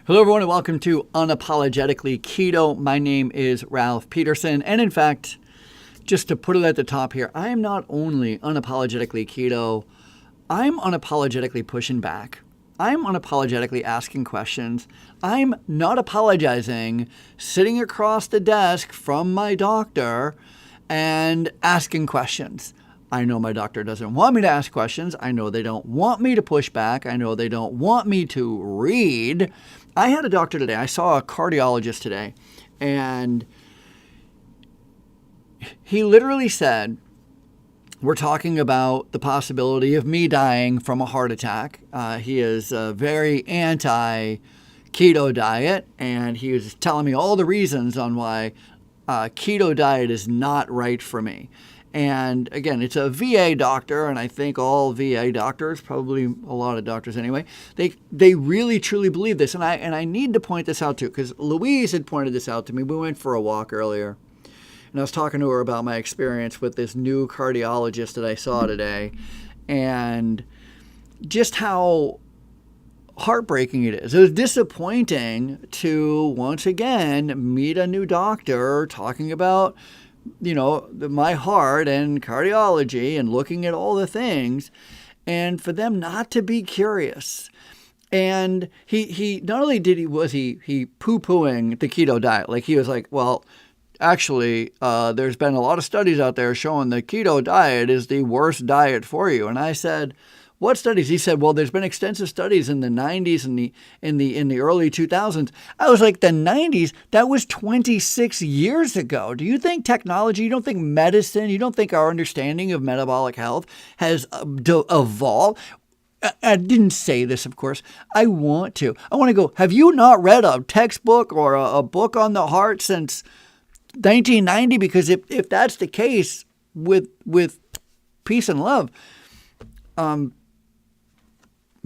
Hello, everyone, and welcome to Unapologetically Keto. My name is Ralph Peterson, and in fact, just to put it at the top here, I am not only unapologetically keto, I'm unapologetically pushing back. I'm unapologetically asking questions. I'm not apologizing, sitting across the desk from my doctor and asking questions. I know my doctor doesn't want me to ask questions. I know they don't want me to push back. I know they don't want me to read. I had a doctor today. I saw a cardiologist today, and he literally said, we're talking about the possibility of me dying from a heart attack. He is very anti-keto diet, and he was telling me all the reasons on why keto diet is not right for me. And again, it's a VA doctor, and I think all VA doctors, probably a lot of doctors anyway, they really truly believe this. And I need to point this out too, because Louise had pointed this out to me. We went for a walk earlier, and I was talking to her about my experience with this new cardiologist that I saw today, and just how heartbreaking it is. It was disappointing to once again meet a new doctor talking about, you know, my heart and cardiology and looking at all the things, and for them not to be curious. And he not only was he poo-pooing the keto diet, like he was like, well, actually, there's been a lot of studies out there showing the keto diet is the worst diet for you. And I said, what studies? He said, well, there's been extensive studies in the 90s and in the early 2000s. I was like, the 90s? That was 26 years ago. Do you think technology, you don't think medicine, you don't think our understanding of metabolic health has evolved? I didn't say this, of course. I want to. I want to go, have you not read a textbook or a book on the heart since 1990? Because if that's the case with peace and love,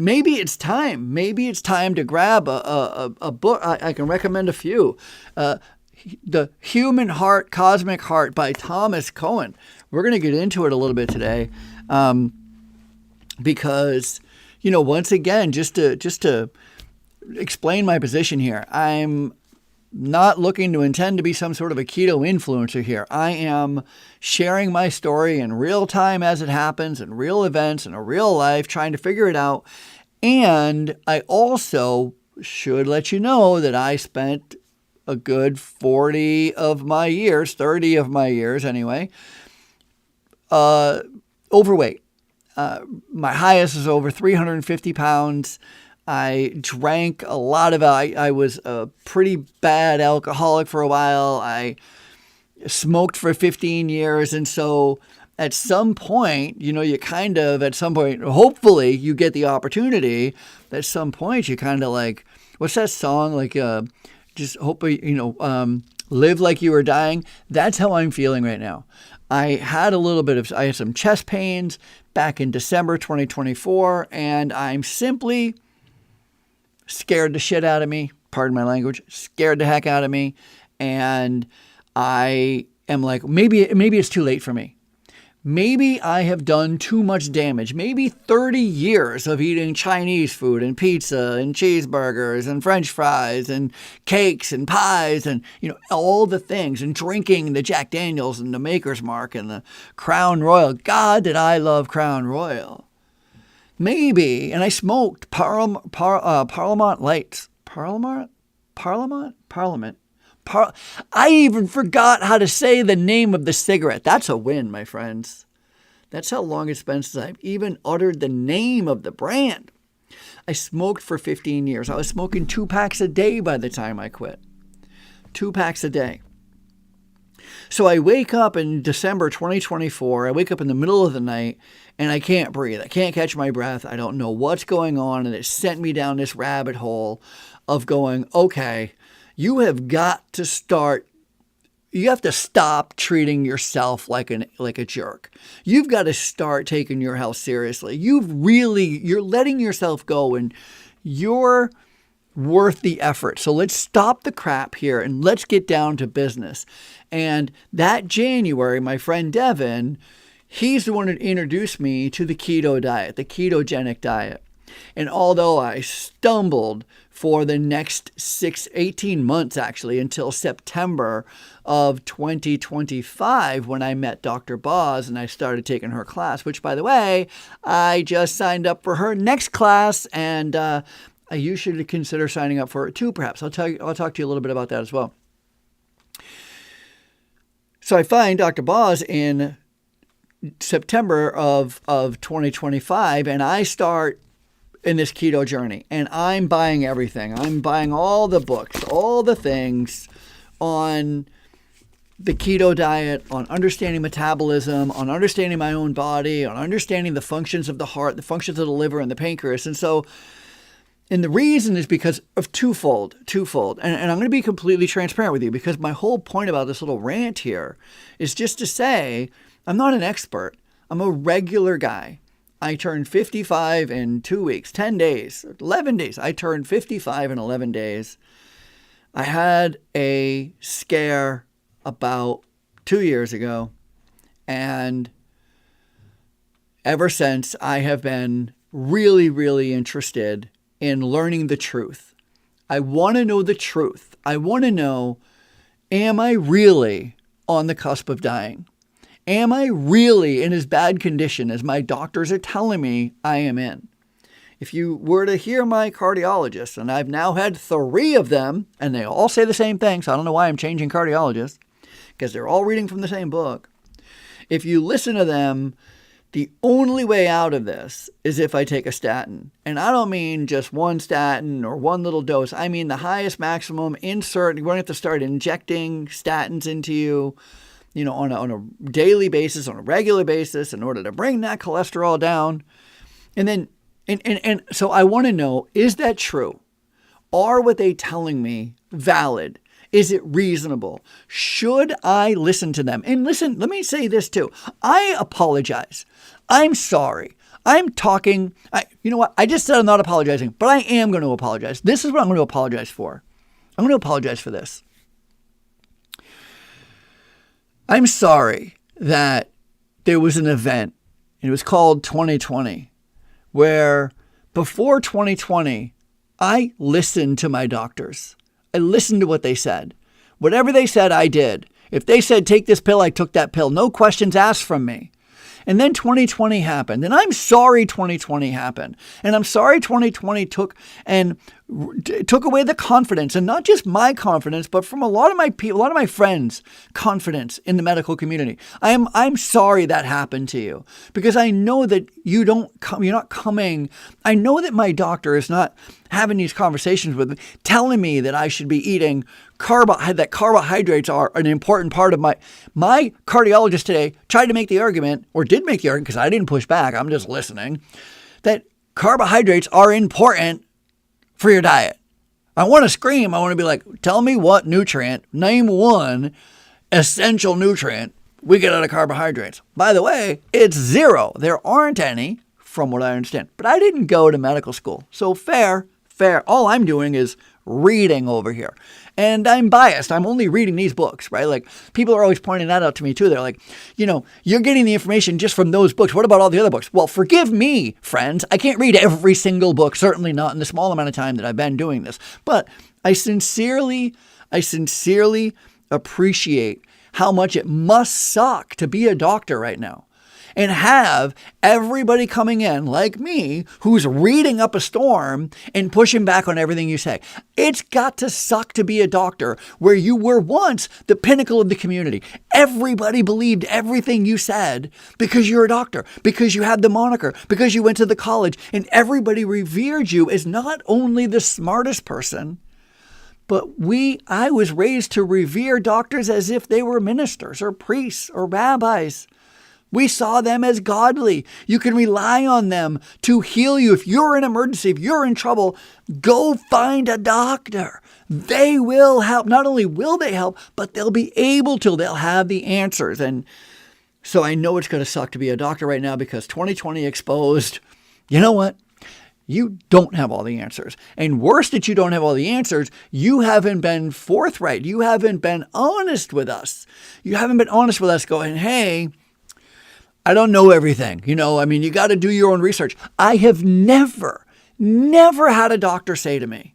maybe it's time. Maybe it's time to grab a book. I can recommend a few. The Human Heart, Cosmic Heart by Thomas Cohen. We're going to get into it a little bit today, because, you know, once again, just to explain my position here, I'm not looking to intend to be some sort of a keto influencer here. I am sharing my story in real time as it happens, in real events, in a real life, trying to figure it out. And I also should let you know that I spent a good 40 of my years, 30 of my years anyway, overweight. My highest is over 350 pounds. I drank a lot of it. I was a pretty bad alcoholic for a while. I smoked for 15 years. And so at some point, you know, you kind of, at some point, hopefully you get the opportunity. At some point, you kind of like, what's that song? Like, just hope, you know, live like you were dying. That's how I'm feeling right now. I had some chest pains back in December 2024, and I'm simply scared the shit out of me, pardon my language, scared the heck out of me. And I am like, maybe it's too late for me. Maybe I have done too much damage. Maybe 30 years of eating Chinese food and pizza and cheeseburgers and French fries and cakes and pies and, you know, all the things, and drinking the Jack Daniels and the Maker's Mark and the Crown Royal. God, did I love Crown Royal. Maybe, and I smoked Parliament Lights. Parliament. I even forgot how to say the name of the cigarette. That's a win, my friends. That's how long it's been since I've even uttered the name of the brand. I smoked for 15 years. I was smoking 2 packs a day by the time I quit. 2 packs a day. So I wake up in December 2024. I wake up in the middle of the night, and I can't breathe. I can't catch my breath. I don't know what's going on. And it sent me down this rabbit hole of going, okay, you have to stop treating yourself like a jerk. You've got to start taking your health seriously. You're letting yourself go, and you're worth the effort. So let's stop the crap here and let's get down to business. And that January, my friend Devin, he's the one who introduced me to the keto diet, the ketogenic diet. And although I stumbled for the next 18 months, actually, until September of 2025, when I met Dr. Boz and I started taking her class, which, by the way, I just signed up for her next class, and you should consider signing up for it too, perhaps. I'll talk to you a little bit about that as well. So I find Dr. Boz in September of 2025, and I start in this keto journey, and I'm buying everything. I'm buying all the books, all the things on the keto diet, on understanding metabolism, on understanding my own body, on understanding the functions of the heart, the functions of the liver and the pancreas. And the reason is because of twofold. And I'm going to be completely transparent with you, because my whole point about this little rant here is just to say, I'm not an expert. I'm a regular guy. I turned 55 in 2 weeks, 10 days, 11 days. I turned 55 in 11 days. I had a scare about 2 years ago. And ever since, I have been really, really interested in learning the truth. I want to know the truth. I want to know, am I really on the cusp of dying? Am I really in as bad condition as my doctors are telling me I am in? If you were to hear my cardiologist, and I've now had 3 of them, and they all say the same thing, so I don't know why I'm changing cardiologist, because they're all reading from the same book. If you listen to them, the only way out of this is if I take a statin. And I don't mean just one statin or one little dose. I mean the highest maximum insert. You're going to have to start injecting statins into you, on a daily basis, on a regular basis, in order to bring that cholesterol down. And so I want to know, is that true? Are what they telling me valid? Is it reasonable? Should I listen to them? And listen, let me say this too. I apologize. I'm sorry. I'm talking. You know what? I just said I'm not apologizing, but I am going to apologize. This is what I'm going to apologize for. I'm going to apologize for this. I'm sorry that there was an event, it was called 2020, where before 2020, I listened to my doctors. I listened to what they said. Whatever they said, I did. If they said, take this pill, I took that pill. No questions asked from me. And then 2020 happened. And I'm sorry 2020 happened. And I'm sorry 2020 took away the confidence, and not just my confidence, but from a lot of my people, a lot of my friends' confidence in the medical community. I'm sorry that happened to you, because I know that you're not coming. I know that my doctor is not having these conversations with me, telling me that I should be eating that carbohydrates are an important part of my cardiologist today tried to make the argument, or did make the argument, because I didn't push back, I'm just listening, that carbohydrates are important for your diet. I want to scream. I want to be like, tell me what nutrient, name one essential nutrient we get out of carbohydrates. By the way, it's 0. There aren't any, from what I understand. But I didn't go to medical school. So fair. All I'm doing is reading over here. And I'm biased. I'm only reading these books, right? Like, people are always pointing that out to me too. They're like, you're getting the information just from those books. What about all the other books? Well, forgive me, friends. I can't read every single book, certainly not in the small amount of time that I've been doing this. But I sincerely appreciate how much it must suck to be a doctor right now and have everybody coming in like me who's reading up a storm and pushing back on everything you say. It's got to suck to be a doctor where you were once the pinnacle of the community. Everybody believed everything you said because you're a doctor, because you had the moniker, because you went to the college, and everybody revered you as not only the smartest person, but I was raised to revere doctors as if they were ministers or priests or rabbis. We saw them as godly. You can rely on them to heal you. If you're in emergency, if you're in trouble, go find a doctor. They will help. Not only will they help, but they'll be able to. They'll have the answers. And so I know it's going to suck to be a doctor right now, because 2020 exposed, you know what? You don't have all the answers. And worse that you don't have all the answers, you haven't been forthright. You haven't been honest with us. You haven't been honest with us going, hey, I don't know everything. You got to do your own research. I have never Never had a doctor say to me,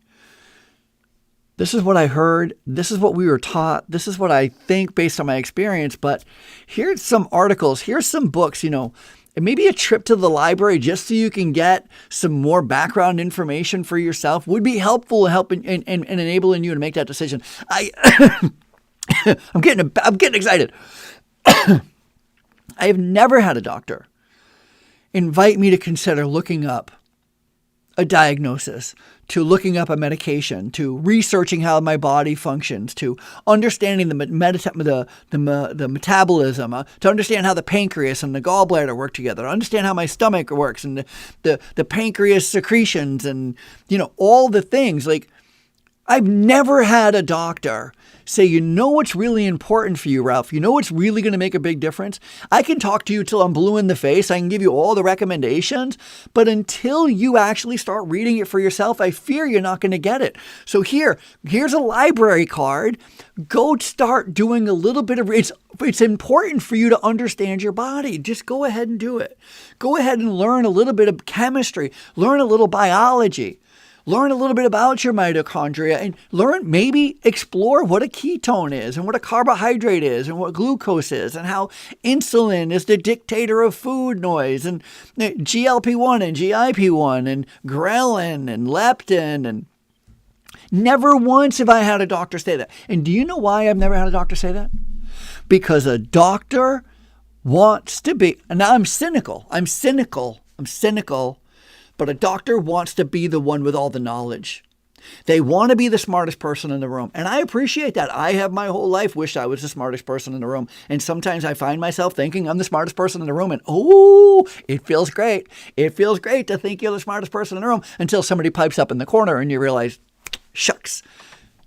this is what I heard, this is what we were taught, this is what I think based on my experience, but here's some articles, here's some books, and maybe a trip to the library just so you can get some more background information for yourself would be helpful in enabling you to make that decision. I'm getting excited. I have never had a doctor invite me to consider looking up a diagnosis, to looking up a medication, to researching how my body functions, to understanding the metabolism, to understand how the pancreas and the gallbladder work together, to understand how my stomach works and the pancreas secretions and, all the things. Like, I've never had a doctor say, what's really important for you, Ralph? What's really going to make a big difference? I can talk to you till I'm blue in the face. I can give you all the recommendations, but until you actually start reading it for yourself, I fear you're not going to get it. So here's a library card. Go start doing a little bit of it's important for you to understand your body. Just go ahead and do it. Go ahead and learn a little bit of chemistry, learn a little biology. Learn a little bit about your mitochondria and maybe explore what a ketone is and what a carbohydrate is and what glucose is and how insulin is the dictator of food noise and GLP-1 and GIP-1 and ghrelin and leptin. And never once have I had a doctor say that. And do you know why I've never had a doctor say that? Because a doctor wants to be, and now I'm cynical. But a doctor wants to be the one with all the knowledge. They want to be the smartest person in the room. And I appreciate that. I have my whole life wished I was the smartest person in the room. And sometimes I find myself thinking I'm the smartest person in the room. And it feels great. It feels great to think you're the smartest person in the room until somebody pipes up in the corner and you realize, shucks,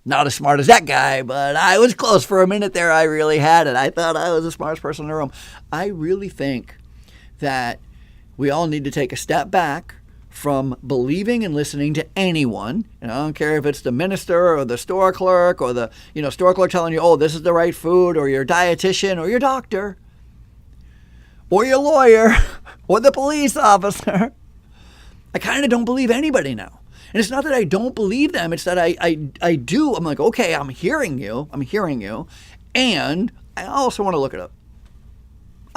not as smart as that guy, but I was close for a minute there. I really had it. I thought I was the smartest person in the room. I really think that we all need to take a step back from believing and listening to anyone. And I don't care if it's the minister or the store clerk or the store clerk telling you, this is the right food, or your dietitian or your doctor or your lawyer or the police officer. I kind of don't believe anybody now. And it's not that I don't believe them. It's that I do. I'm like, okay, I'm hearing you. And I also want to look it up.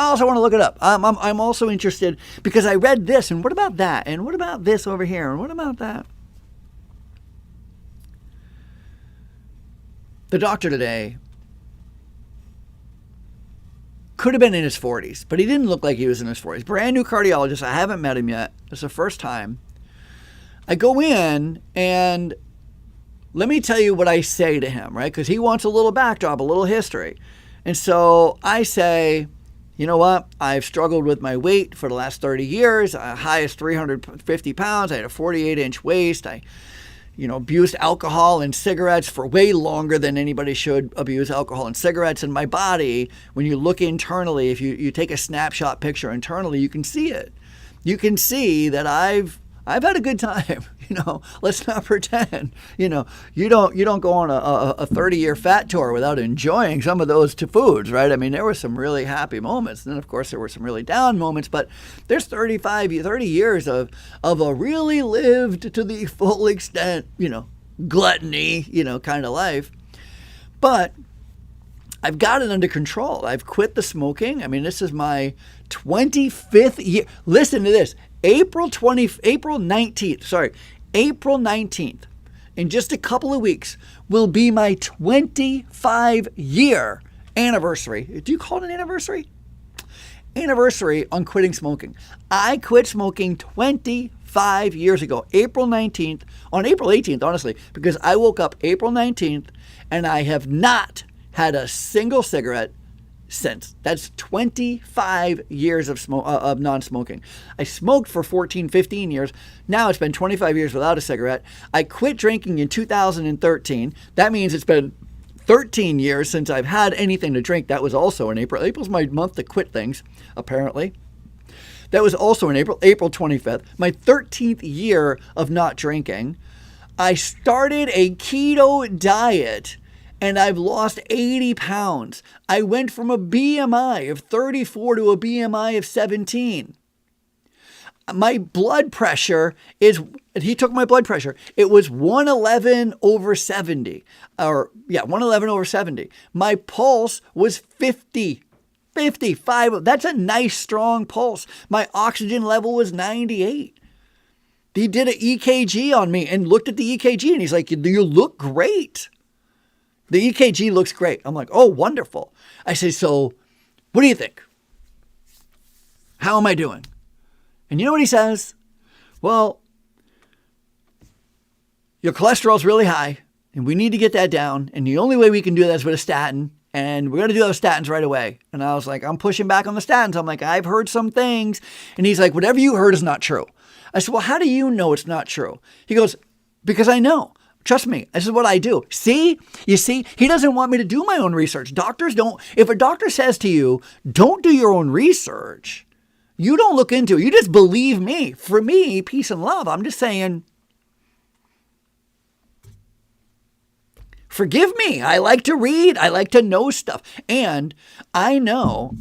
I'm also interested because I read this, and what about that? And what about this over here? And what about that? The doctor today could have been in his 40s, but he didn't look like he was in his 40s. Brand new cardiologist. I haven't met him yet. It's the first time. I go in, and let me tell you what I say to him, right? Because he wants a little backdrop, a little history. And so I say, you know what? I've struggled with my weight for the last 30 years. High as 350 pounds. I had a 48-inch waist. I, abused alcohol and cigarettes for way longer than anybody should abuse alcohol and cigarettes. In my body, when you look internally, if you take a snapshot picture internally, you can see it. You can see that I've had a good time. Let's not pretend. You don't go on a 30-year fat tour without enjoying some of those foods, right? I mean, there were some really happy moments. And then, of course, there were some really down moments. But there's 30 years of a really lived to the full extent, gluttony, kind of life. But I've got it under control. I've quit the smoking. I mean, this is my 25th year. Listen to this. April 19th, in just a couple of weeks, will be my 25-year anniversary. Do you call it an anniversary? Anniversary on quitting smoking. I quit smoking 25 years ago, April 19th, on April 18th, honestly, because I woke up April 19th and I have not had a single cigarette since. That's 25 years of non-smoking. I smoked for 15 years. Now it's been 25 years without a cigarette. I quit drinking in 2013. That means it's been 13 years since I've had anything to drink. That was also in April. April's my month to quit things, apparently. That was also in April 25th, my 13th year of not drinking. I started a keto diet and I've lost 80 pounds. I went from a BMI of 34 to a BMI of 17. my blood pressure he took my blood pressure. It was 111 over 70. 111 over 70. My pulse was 55. That's a nice, strong pulse. My oxygen level was 98. He did an EKG on me and looked at the EKG and he's like, you look great. The EKG looks great. I'm like, oh, wonderful. I say, so what do you think? How am I doing? And you know what he says? Well, your cholesterol's really high and we need to get that down. And the only way we can do that is with a statin. And we're going to do those statins right away. And I was like, I'm pushing back on the statins. I'm like, I've heard some things. And he's like, whatever you heard is not true. I said, well, how do you know it's not true? He goes, because I know. Trust me, this is what I do. See? You see, he doesn't want me to do my own research. Doctors don't. If a doctor says to you, don't do your own research, you don't look into it. You just believe me. For me, peace and love. I'm just saying, forgive me. I like to read. I like to know stuff. And I know,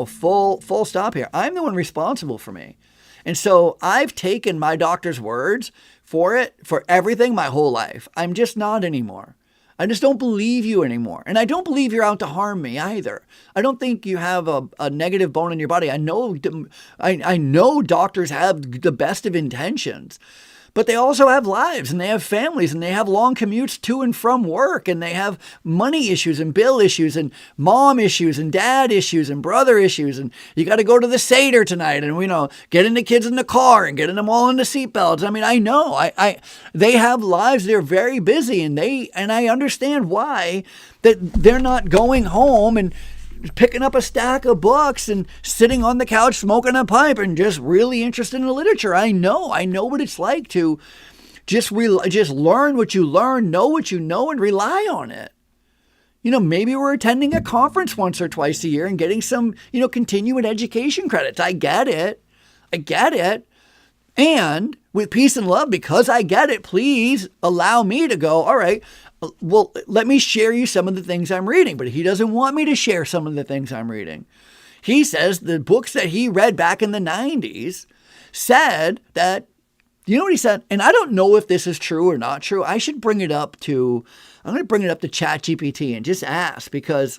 full stop here. I'm the one responsible for me. And so I've taken my doctor's words for everything my whole life. I'm just not anymore. I just don't believe you anymore. And I don't believe you're out to harm me either. I don't think you have a negative bone in your body. I know doctors have the best of intentions. But they also have lives and they have families and they have long commutes to and from work and they have money issues and bill issues and mom issues and dad issues and brother issues. And you got to go to the Seder tonight and, getting the kids in the car and getting them all into seatbelts. I mean, I know they have lives. They're very busy and I understand why that they're not going home and picking up a stack of books and sitting on the couch smoking a pipe and just really interested in the literature. I know what it's like to just learn what you learn, know what you know, and rely on it. Maybe we're attending a conference once or twice a year and getting some, continuing education credits. I get it. And with peace and love, because I get it, please allow me to go, all right, well, let me share you some of the things I'm reading. But he doesn't want me to share some of the things I'm reading. He says the books that he read back in the 90s said that, you know what he said? And I don't know if this is true or not true. I'm going to bring it up to ChatGPT and just ask, because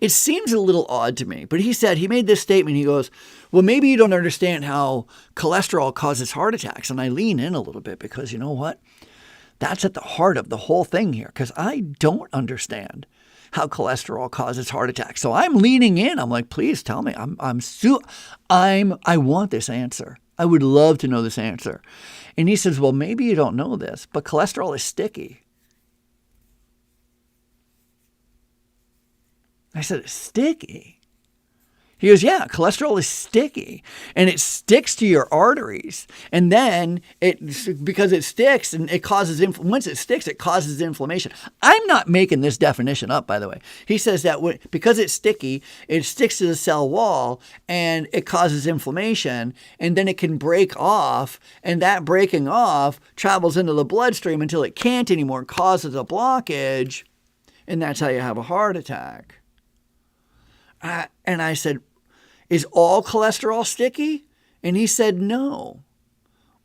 it seems a little odd to me. But he made this statement. He goes, well, maybe you don't understand how cholesterol causes heart attacks. And I lean in a little bit because you know what? That's at the heart of the whole thing here, because I don't understand how cholesterol causes heart attacks. So I'm leaning in. I'm like, please tell me. I want this answer. I would love to know this answer. And he says, well, maybe you don't know this, but cholesterol is sticky. I said, it's sticky? He goes, yeah, cholesterol is sticky and it sticks to your arteries. And then because it sticks and it causes, once it sticks, it causes inflammation. I'm not making this definition up, by the way. He says that because it's sticky, it sticks to the cell wall and it causes inflammation, and then it can break off, and that breaking off travels into the bloodstream until it can't anymore, causes a blockage, and that's how you have a heart attack. And I said, is all cholesterol sticky? And he said, no.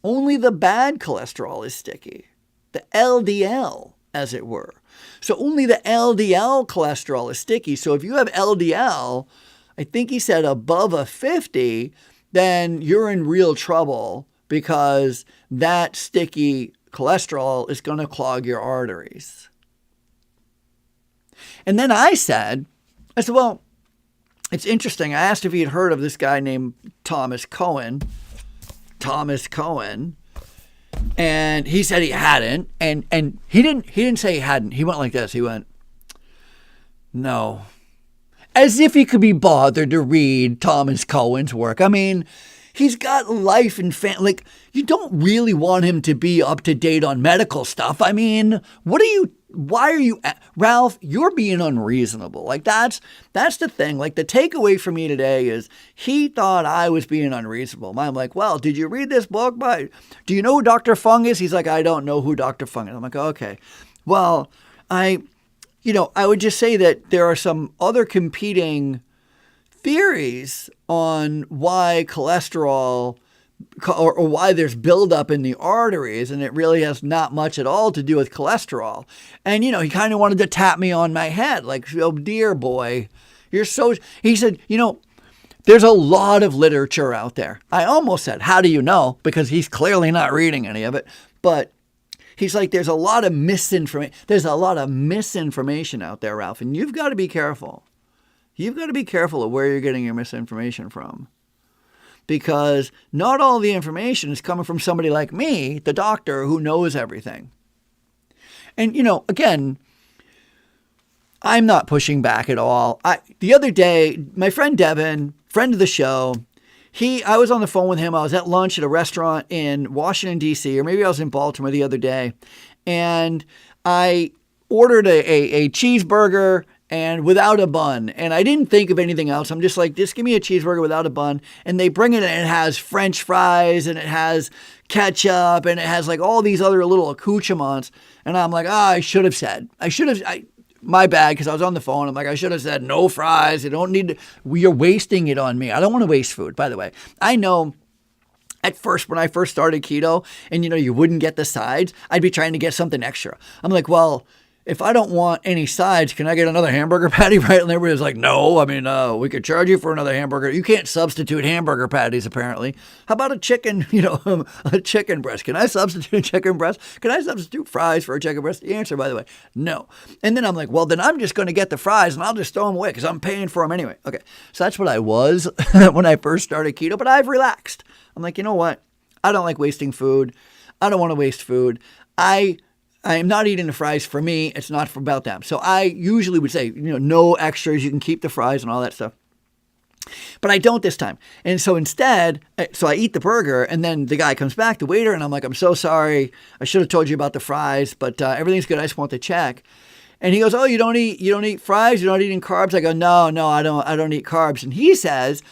Only the bad cholesterol is sticky. The LDL, as it were. So only the LDL cholesterol is sticky. So if you have LDL, I think he said above a 50, then you're in real trouble, because that sticky cholesterol is going to clog your arteries. And then I said, well, it's interesting. I asked if he had heard of this guy named Thomas Cohen. And he said he hadn't. And he didn't say he hadn't. He went like this. He went, no. As if he could be bothered to read Thomas Cohen's work. I mean, he's got life and family. Like, you don't really want him to be up to date on medical stuff. I mean, why are you, Ralph, you're being unreasonable. Like, that's the thing. Like, the takeaway for me today is he thought I was being unreasonable. I'm like, well, did you read this book do you know who Dr. Fung is? He's like, I don't know who Dr. Fung is. I'm like, okay. Well, I would just say that there are some other competing theories on why cholesterol or why there's buildup in the arteries, and it really has not much at all to do with cholesterol. And, you know, he kind of wanted to tap me on my head, like, oh, dear boy, you're so, he said, you know, there's a lot of literature out there. I almost said, how do you know? Because he's clearly not reading any of it. But he's like, there's a lot of misinformation. There's a lot of misinformation out there, Ralph, and you've got to be careful. You've got to be careful of where you're getting your misinformation from. Because not all the information is coming from somebody like me, the doctor, who knows everything. And, you know, again, I'm not pushing back at all. The other day, my friend Devin, friend of the show, I was on the phone with him. I was at lunch at a restaurant in Washington, D.C., or maybe I was in Baltimore the other day. And I ordered a cheeseburger and without a bun. And I didn't think of anything else. I'm just like, just give me a cheeseburger without a bun. And they bring it and it has French fries and it has ketchup and it has like all these other little accoutrements. And I'm like, my bad, because I was on the phone. I'm like, I should have said no fries. You don't need to, you're wasting it on me. I don't want to waste food, by the way. I know at first, when I first started keto and, you know, you wouldn't get the sides, I'd be trying to get something extra. I'm like, well, if I don't want any sides, can I get another hamburger patty, right? And everybody's like, no, I mean, we could charge you for another hamburger. You can't substitute hamburger patties, apparently. How about a chicken, a chicken breast? Can I substitute a chicken breast? Can I substitute fries for a chicken breast? The answer, by the way, no. And then I'm like, well, then I'm just going to get the fries and I'll just throw them away because I'm paying for them anyway. Okay, so that's what I was when I first started keto, but I've relaxed. I'm like, you know what? I don't like wasting food. I don't want to waste food. I am not eating the fries for me. It's not about them. So I usually would say, no extras. You can keep the fries and all that stuff. But I don't this time. And so instead, so I eat the burger and then the guy comes back, the waiter, and I'm like, I'm so sorry. I should have told you about the fries, but everything's good. I just want to check. And he goes, oh, you don't eat fries? You're not eating carbs? I go, no, I don't eat carbs. And he says,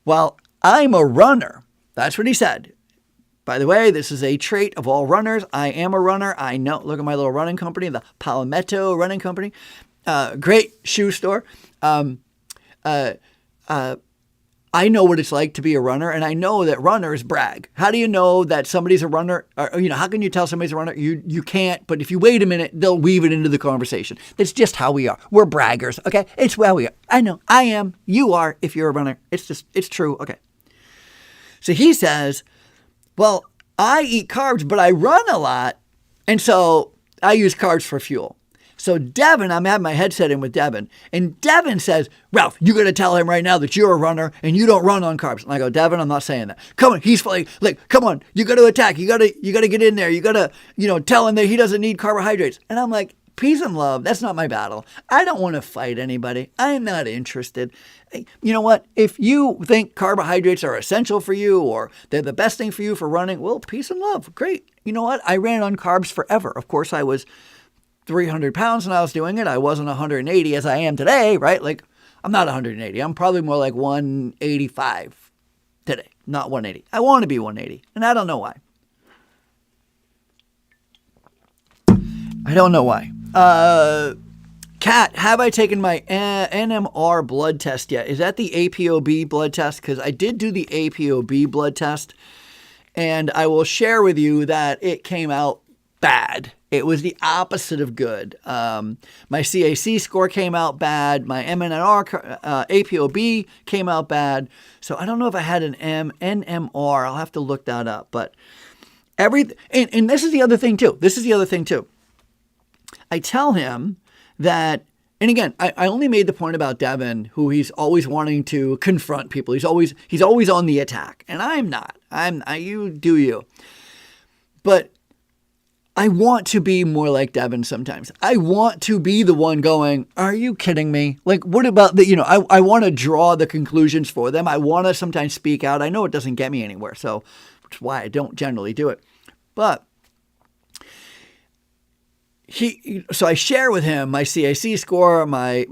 well, I'm a runner. That's what he said. By the way, this is a trait of all runners. I am a runner. I know. Look at my little running company, the Palmetto Running Company. Great shoe store. I know what it's like to be a runner, and I know that runners brag. How do you know that somebody's a runner? Or, how can you tell somebody's a runner? You can't, but if you wait a minute, they'll weave it into the conversation. That's just how we are. We're braggers, okay? It's how we are. I know. I am. You are if you're a runner. It's true. Okay. So he says, well, I eat carbs, but I run a lot, and so I use carbs for fuel. So Devin, I'm having my headset in with Devin, and Devin says, Ralph, you got to tell him right now that you're a runner and you don't run on carbs. And I go, Devin, I'm not saying that. Come on, he's like, come on, you got to attack. You got to get in there. You got to, tell him that he doesn't need carbohydrates. And I'm like, peace and love. That's not my battle. I don't want to fight anybody. I'm not interested. You know what? If you think carbohydrates are essential for you or they're the best thing for you for running, well, peace and love. Great. You know what? I ran on carbs forever. Of course, I was 300 pounds when I was doing it. I wasn't 180 as I am today, right? Like, I'm not 180. I'm probably more like 185 today, not 180. I want to be 180, and I don't know why. Kat, have I taken my NMR blood test yet? Is that the APOB blood test? Because I did do the APOB blood test, and I will share with you that it came out bad. It was the opposite of good. My CAC score came out bad. My MNR, APOB came out bad. So I don't know if I had an NMR. I'll have to look that up. But and this is the other thing too. I tell him that, and again, I only made the point about Devin, who he's always wanting to confront people. He's always on the attack, and I'm not. You do you. But I want to be more like Devin sometimes. I want to be the one going, are you kidding me? Like, what about I want to draw the conclusions for them. I want to sometimes speak out. I know it doesn't get me anywhere, so which is why I don't generally do it. But so I share with him my CAC score, my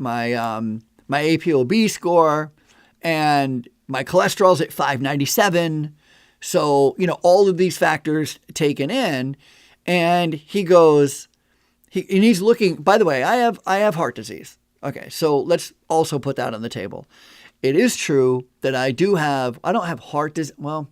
APOB score, and my cholesterol's at 597. So, all of these factors taken in, and he goes, and he's looking, by the way, I have heart disease. Okay, so let's also put that on the table. it is true that I don't have heart disease. Well,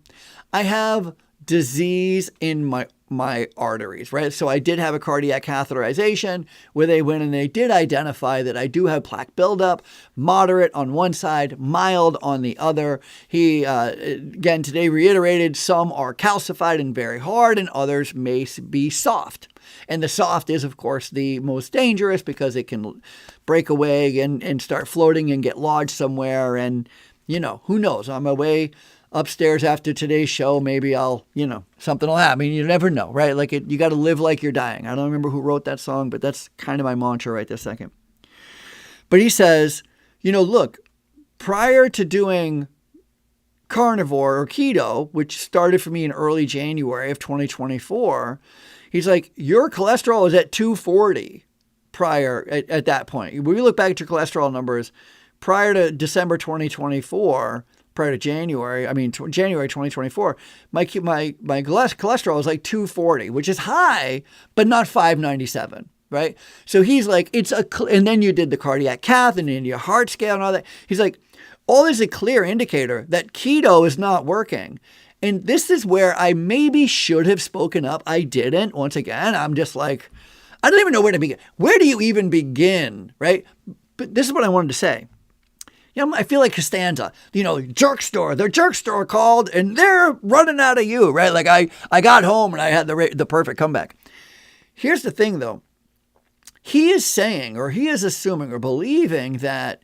I have disease in my arteries, right? So I did have a cardiac catheterization where they went and they did identify that I do have plaque buildup, moderate on one side, mild on the other. He, again, today reiterated some are calcified and very hard and others may be soft. And the soft is, of course, the most dangerous because it can break away and start floating and get lodged somewhere. And, who knows? On my way upstairs after today's show, maybe I'll, something will happen. You never know, right? Like you got to live like you're dying. I don't remember who wrote that song, but that's kind of my mantra right this second. But he says, look, prior to doing carnivore or keto, which started for me in early January of 2024, he's like, your cholesterol is at 240 prior at that point. When you look back at your cholesterol numbers prior to December 2024, prior to January 2024, my cholesterol was like 240, which is high, but not 597, right? So he's like, and then you did the cardiac cath and then your heart scale and all that. He's like, all this is a clear indicator that keto is not working. And this is where I maybe should have spoken up. I didn't. Once again, I'm just like, I don't even know where to begin. Where do you even begin, right? But this is what I wanted to say. I feel like Costanza, jerk store. The jerk store called and they're running out of you, right? Like I got home and I had the perfect comeback. Here's the thing, though. He is saying, or he is assuming or believing that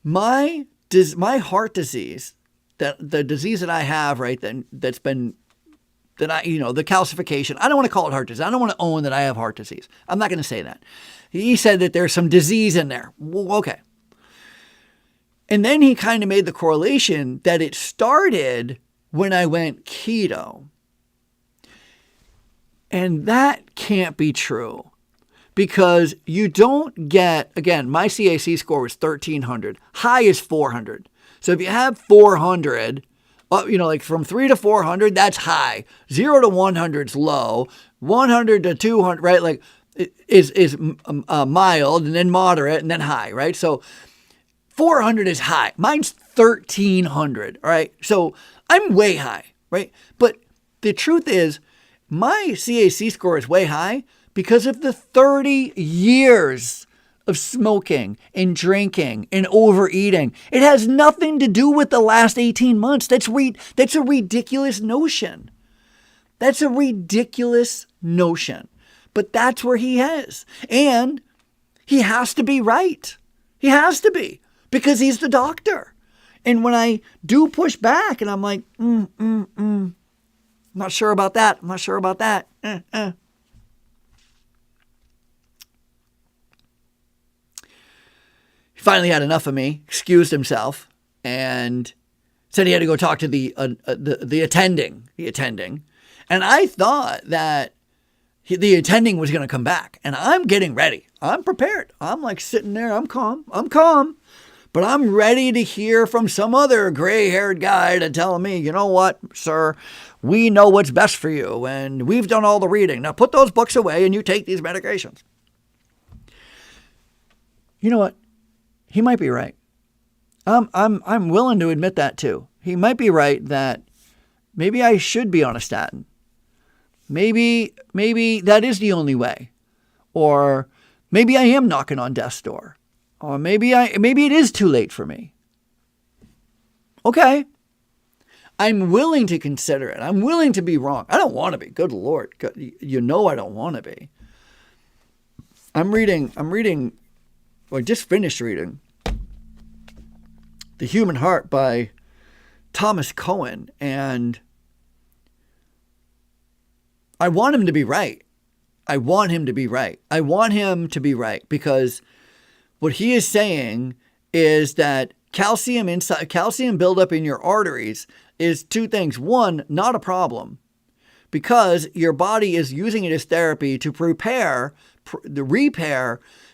my heart disease, that the disease that I have, right, the calcification, I don't want to call it heart disease. I don't want to own that I have heart disease. I'm not going to say that. He said that there's some disease in there. Well, okay. And then he kind of made the correlation that it started when I went keto. And that can't be true because you don't get, again, my CAC score was 1,300. High is 400. So if you have 400, like from 3 to 400, that's high. 0 to 100 is low. 100 to 200, right? Like is mild and then moderate and then high, right? So 400 is high. Mine's 1,300, all right? So I'm way high, right? But the truth is my CAC score is way high because of the 30 years of smoking and drinking and overeating. It has nothing to do with the last 18 months. That's a ridiculous notion. That's a ridiculous notion. But that's where he is. And he has to be right. He has to be because he's the doctor. And when I do push back and I'm like, I'm not sure about that. I'm not sure about that. He finally had enough of me, excused himself, and said he had to go talk to the attending. And I thought that the attending was going to come back. And I'm getting ready. I'm prepared. I'm like sitting there. I'm calm. But I'm ready to hear from some other gray-haired guy to tell me, you know what, sir, we know what's best for you, and we've done all the reading. Now put those books away and you take these medications. You know what? He might be right. I'm willing to admit that too. He might be right that maybe I should be on a statin. Maybe that is the only way. Or maybe I am knocking on death's door. Or maybe it is too late for me. Okay. I'm willing to consider it. I'm willing to be wrong. I don't want to be. Good Lord. You know I don't want to be. I just finished reading The Human Heart by Thomas Cohen, and I want him to be right. I want him to be right because what he is saying is that calcium buildup in your arteries is two things. One, not a problem because your body is using it as therapy to repair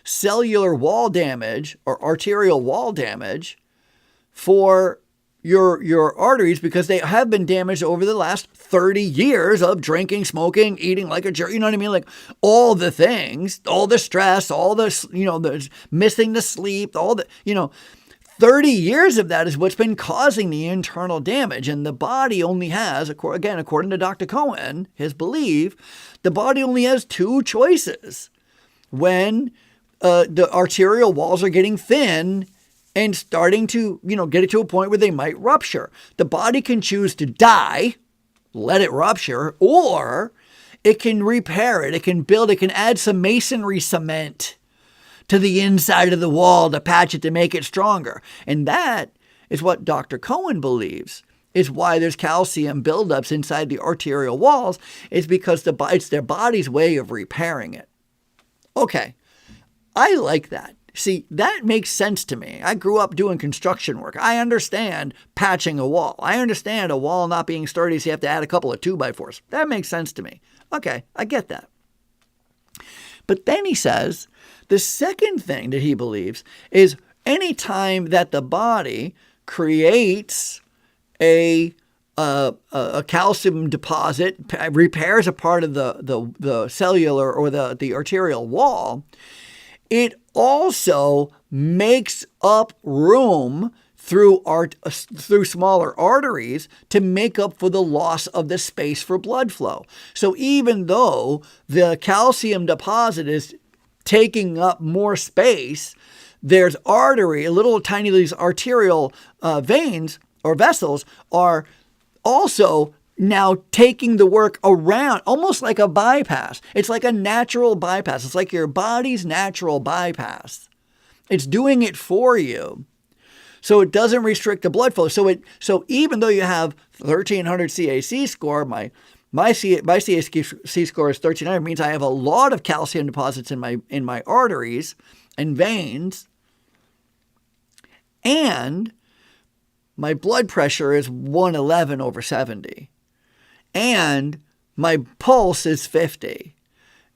cellular wall damage or arterial wall damage for your arteries because they have been damaged over the last 30 years of drinking, smoking, eating like a jerk. You know what I mean? Like all the things, all the stress, all the, the missing the sleep, all the, 30 years of that is what's been causing the internal damage. And the body only has, again, according to Dr. Cohen, his belief, the body only has two choices when the arterial walls are getting thin and starting to, get it to a point where they might rupture. The body can choose to die, let it rupture, or it can repair it. It can build, it can add some masonry cement to the inside of the wall to patch it to make it stronger. And that is what Dr. Cohen believes is why there's calcium buildups inside the arterial walls, is because it's their body's way of repairing it. Okay, I like that. See, that makes sense to me. I grew up doing construction work. I understand patching a wall. I understand a wall not being sturdy, so you have to add a couple of 2x4s. That makes sense to me. Okay, I get that. But then he says the second thing that he believes is any time that the body creates a calcium deposit, repairs a part of the cellular or the arterial wall, it also makes up room through smaller arteries to make up for the loss of the space for blood flow. So even though the calcium deposit is taking up more space, there's little tiny these arterial veins or vessels are also now taking the work around, almost like a bypass. It's like a natural bypass. It's like your body's natural bypass. It's doing it for you. So it doesn't restrict the blood flow. So even though you have 1300 CAC score, my CAC score is 1300, means I have a lot of calcium deposits in my arteries and veins, and my blood pressure is 111/70, and my pulse is 50,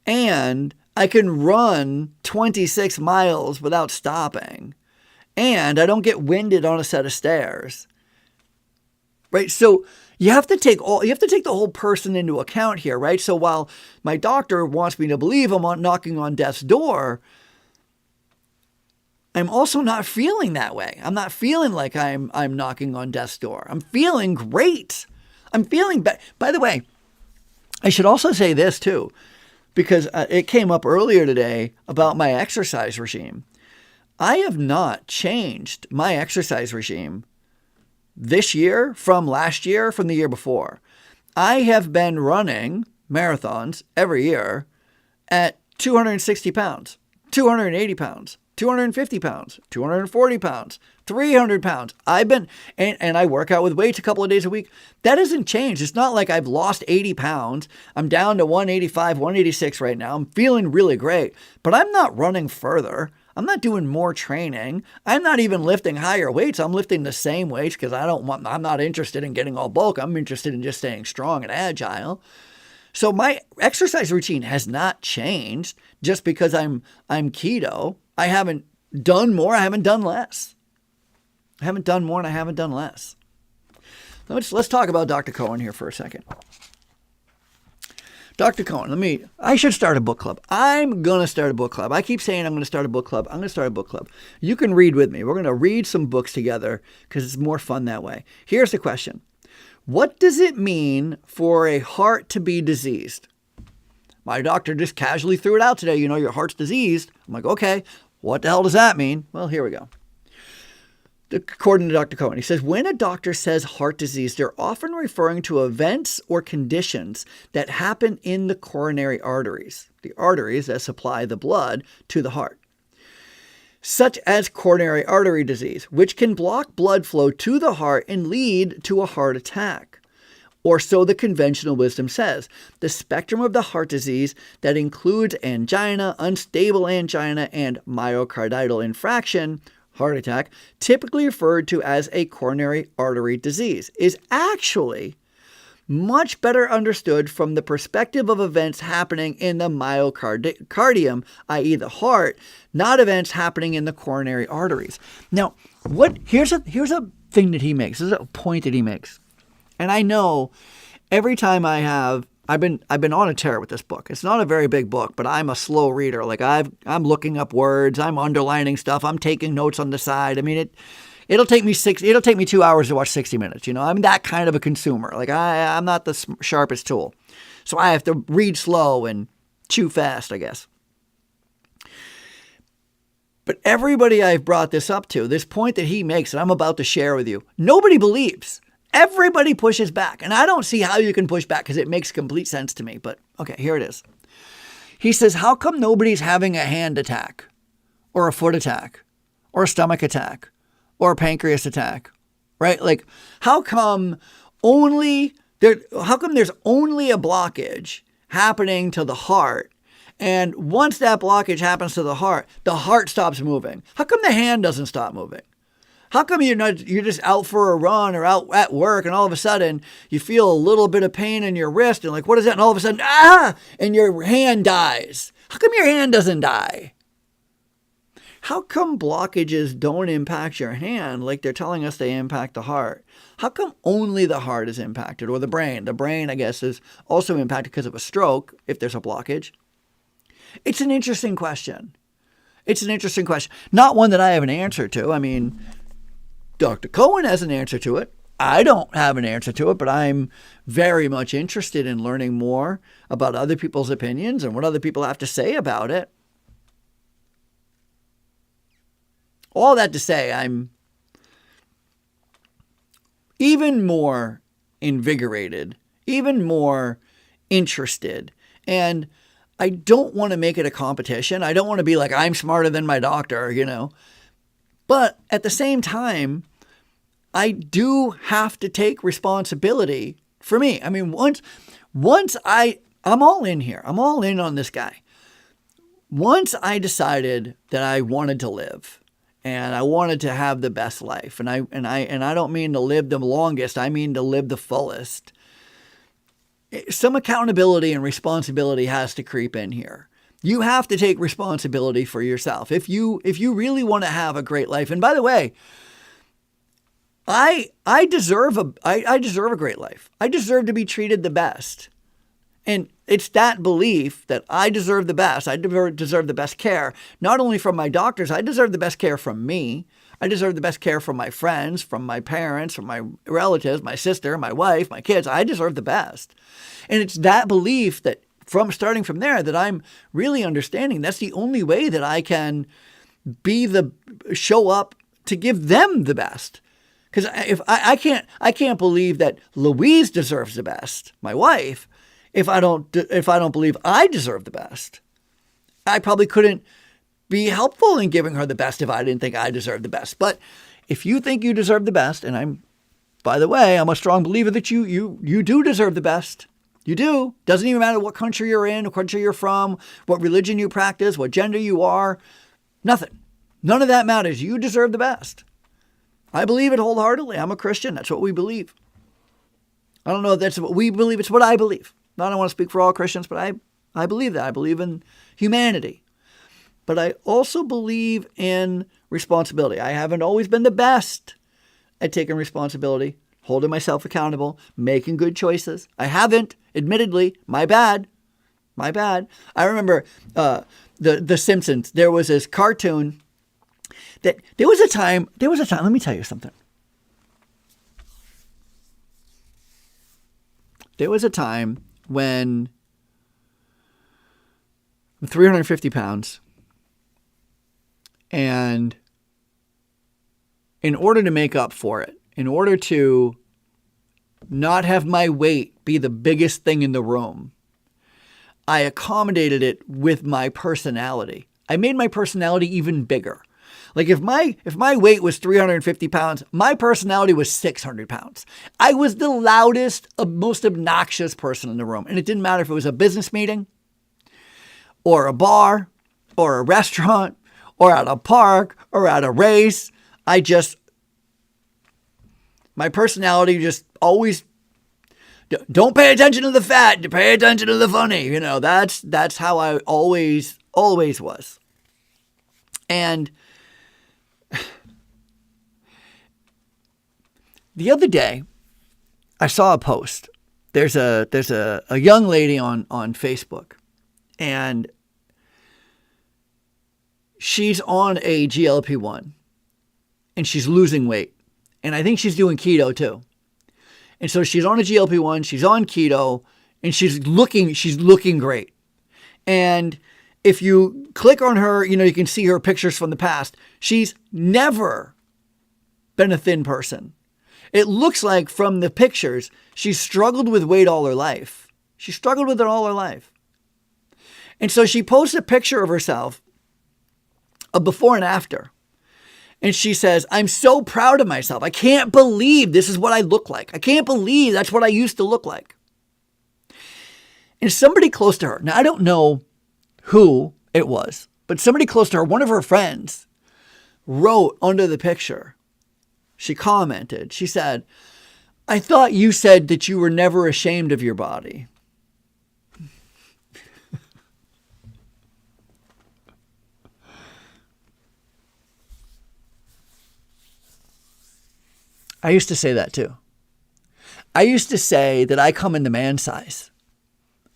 and I can run 26 miles without stopping, and I don't get winded on a set of stairs. Right? So you have to take the whole person into account here, right? So while my doctor wants me to believe I'm knocking on death's door, I'm also not feeling that way. I'm not feeling like I'm knocking on death's door. I'm feeling great. I'm feeling by the way, I should also say this too, because it came up earlier today about my exercise regime. I have not changed my exercise regime this year from last year, from the year before. I have been running marathons every year at 260 pounds, 280 pounds, 250 pounds, 240 pounds, 300 pounds. And I work out with weights a couple of days a week. That hasn't changed. It's not like I've lost 80 pounds. I'm down to 185, 186 right now. I'm feeling really great, but I'm not running further. I'm not doing more training. I'm not even lifting higher weights. I'm lifting the same weights because I'm not interested in getting all bulk. I'm interested in just staying strong and agile. So my exercise routine has not changed just because I'm keto. I haven't done more. I haven't done less. I haven't done more and I haven't done less. Let's talk about Dr. Cohen here for a second. Dr. Cohen, I should start a book club. I'm going to start a book club. I keep saying I'm going to start a book club. I'm going to start a book club. You can read with me. We're going to read some books together because it's more fun that way. Here's the question. What does it mean for a heart to be diseased? My doctor just casually threw it out today. Your heart's diseased. I'm like, okay, what the hell does that mean? Well, here we go. According to Dr. Cohen, he says, when a doctor says heart disease, they're often referring to events or conditions that happen in the coronary arteries, the arteries that supply the blood to the heart, such as coronary artery disease, which can block blood flow to the heart and lead to a heart attack. Or so the conventional wisdom says. The spectrum of the heart disease that includes angina, unstable angina, and myocardial infarction, heart attack, typically referred to as a coronary artery disease, is actually much better understood from the perspective of events happening in the myocardium, i.e. the heart, not events happening in the coronary arteries. Now, here's a thing that he makes. This is a point that he makes. And I know every time I've been on a tear with this book. It's not a very big book, but I'm a slow reader. Like I'm looking up words, I'm underlining stuff, I'm taking notes on the side. it'll take me 2 hours to watch 60 Minutes. I'm that kind of a consumer. Like I'm not the sharpest tool. So I have to read slow and chew fast, I guess. But everybody I've brought this up to, this point that he makes that I'm about to share with you, nobody believes. Everybody pushes back. And I don't see how you can push back because it makes complete sense to me. But okay, here it is. He says, how come nobody's having a hand attack or a foot attack or a stomach attack or a pancreas attack, right? Like, how come there's only a blockage happening to the heart? And once that blockage happens to the heart stops moving. How come the hand doesn't stop moving? How come you're just out for a run or out at work and all of a sudden you feel a little bit of pain in your wrist and like, what is that? And all of a sudden, and your hand dies. How come your hand doesn't die? How come blockages don't impact your hand like they're telling us they impact the heart? How come only the heart is impacted or the brain? The brain, I guess, is also impacted because of a stroke if there's a blockage. It's an interesting question. Not one that I have an answer to. I mean, Dr. Cohen has an answer to it. I don't have an answer to it, but I'm very much interested in learning more about other people's opinions and what other people have to say about it. All that to say, I'm even more invigorated, even more interested. And I don't want to make it a competition. I don't want to be like, I'm smarter than my doctor, But at the same time, I do have to take responsibility for me. I mean, once I'm all in here. I'm all in on this guy. Once I decided that I wanted to live and I wanted to have the best life, and I don't mean to live the longest, I mean to live the fullest. Some accountability and responsibility has to creep in here. You have to take responsibility for yourself. If you really want to have a great life, and by the way, I deserve a great life. I deserve to be treated the best. And it's that belief that I deserve the best. I deserve the best care, not only from my doctors, I deserve the best care from me. I deserve the best care from my friends, from my parents, from my relatives, my sister, my wife, my kids. I deserve the best. And it's that belief that starting from there that I'm really understanding that's the only way that I can show up to give them the best. Because if I can't believe that Louise deserves the best, my wife, if I don't believe I deserve the best. I probably couldn't be helpful in giving her the best if I didn't think I deserved the best. But if you think you deserve the best, and by the way, I'm a strong believer that you do deserve the best. You do. Doesn't even matter what country you're in, what country you're from, what religion you practice, what gender you are. Nothing. None of that matters. You deserve the best. I believe it wholeheartedly. I'm a Christian. That's what we believe. I don't know if that's what we believe. It's what I believe. I don't want to speak for all Christians, but I believe that. I believe in humanity. But I also believe in responsibility. I haven't always been the best at taking responsibility, holding myself accountable, making good choices. I haven't, admittedly. My bad. I remember the Simpsons. There was this cartoon that there was a time, let me tell you something. There was a time when I'm 350 pounds, and in order to make up for it, in order to not have my weight be the biggest thing in the room, I accommodated it with my personality. I made my personality even bigger. Like if my weight was 350 pounds, my personality was 600 pounds. I was the loudest, most obnoxious person in the room. And it didn't matter if it was a business meeting or a bar or a restaurant or at a park or at a race. My personality just always, don't pay attention to the fat, pay attention to the funny. That's how I always was. And the other day, I saw a post. There's a young lady on Facebook, and she's on a GLP-1, and she's losing weight. And I think she's doing keto too. And so she's on a GLP-1, she's on keto, and she's looking great. And if you click on her, you can see her pictures from the past. She's never been a thin person. It looks like from the pictures, she's struggled with weight all her life. She struggled with it all her life. And so she posts a picture of herself, a before and after. And she says, I'm so proud of myself. I can't believe this is what I look like. I can't believe that's what I used to look like. And somebody close to her, now I don't know who it was, but somebody close to her, one of her friends, wrote under the picture. She commented, she said, I thought you said that you were never ashamed of your body. I used to say that too. I used to say that I come in the man size.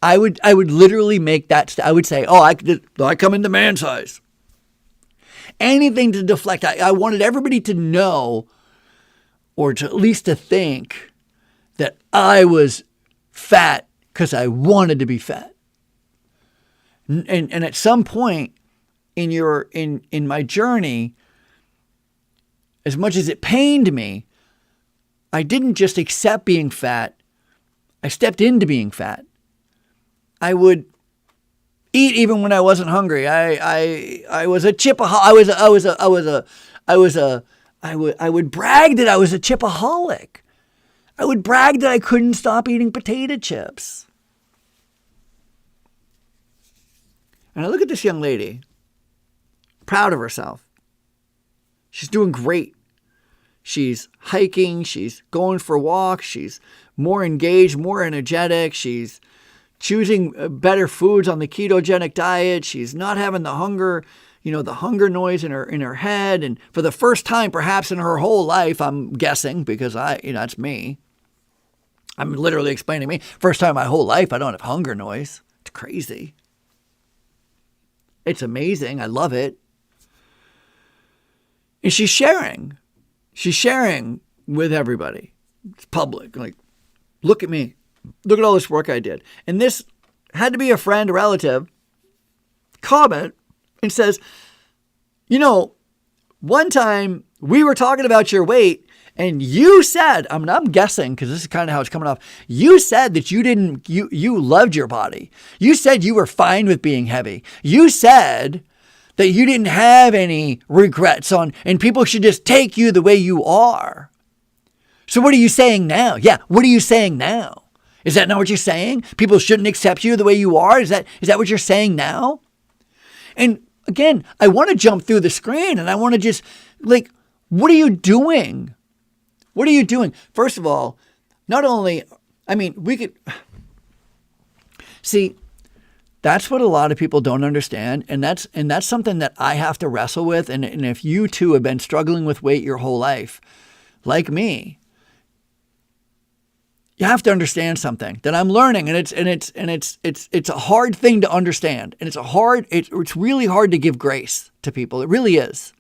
I would literally make that. I would say, I come in the man size. Anything to deflect. I wanted everybody to know, or to at least to think, that I was fat because I wanted to be fat. And at some point in my journey, as much as it pained me, I didn't just accept being fat. I stepped into being fat. I would eat even when I wasn't hungry. I was a chipaholic. I would brag that I was a chipaholic. I would brag that I couldn't stop eating potato chips. And I look at this young lady, proud of herself. She's doing great. She's hiking, she's going for walks, she's more engaged, more energetic, she's choosing better foods on the ketogenic diet, she's not having the hunger, the hunger noise in her head, and for the first time perhaps in her whole life, I'm guessing, because that's me. I'm literally explaining me. First time in my whole life I don't have hunger noise. It's crazy. It's amazing. I love it. And she's sharing. She's sharing with everybody. It's public. Like, look at me. Look at all this work I did. And this had to be a friend, a relative, comment and says, one time we were talking about your weight and you said, I'm guessing because this is kind of how it's coming off. You said that you loved your body. You said you were fine with being heavy. You said that you didn't have any regrets and people should just take you the way you are. So what are you saying now? Yeah, what are you saying now? Is that not what you're saying? People shouldn't accept you the way you are? Is that what you're saying now? And again, I want to jump through the screen and I want to just, what are you doing? What are you doing? First of all, we could see, that's what a lot of people don't understand. And that's something that I have to wrestle with. And if you too have been struggling with weight your whole life, like me, you have to understand something that I'm learning. And it's a hard thing to understand. And it's really hard to give grace to people. It really is.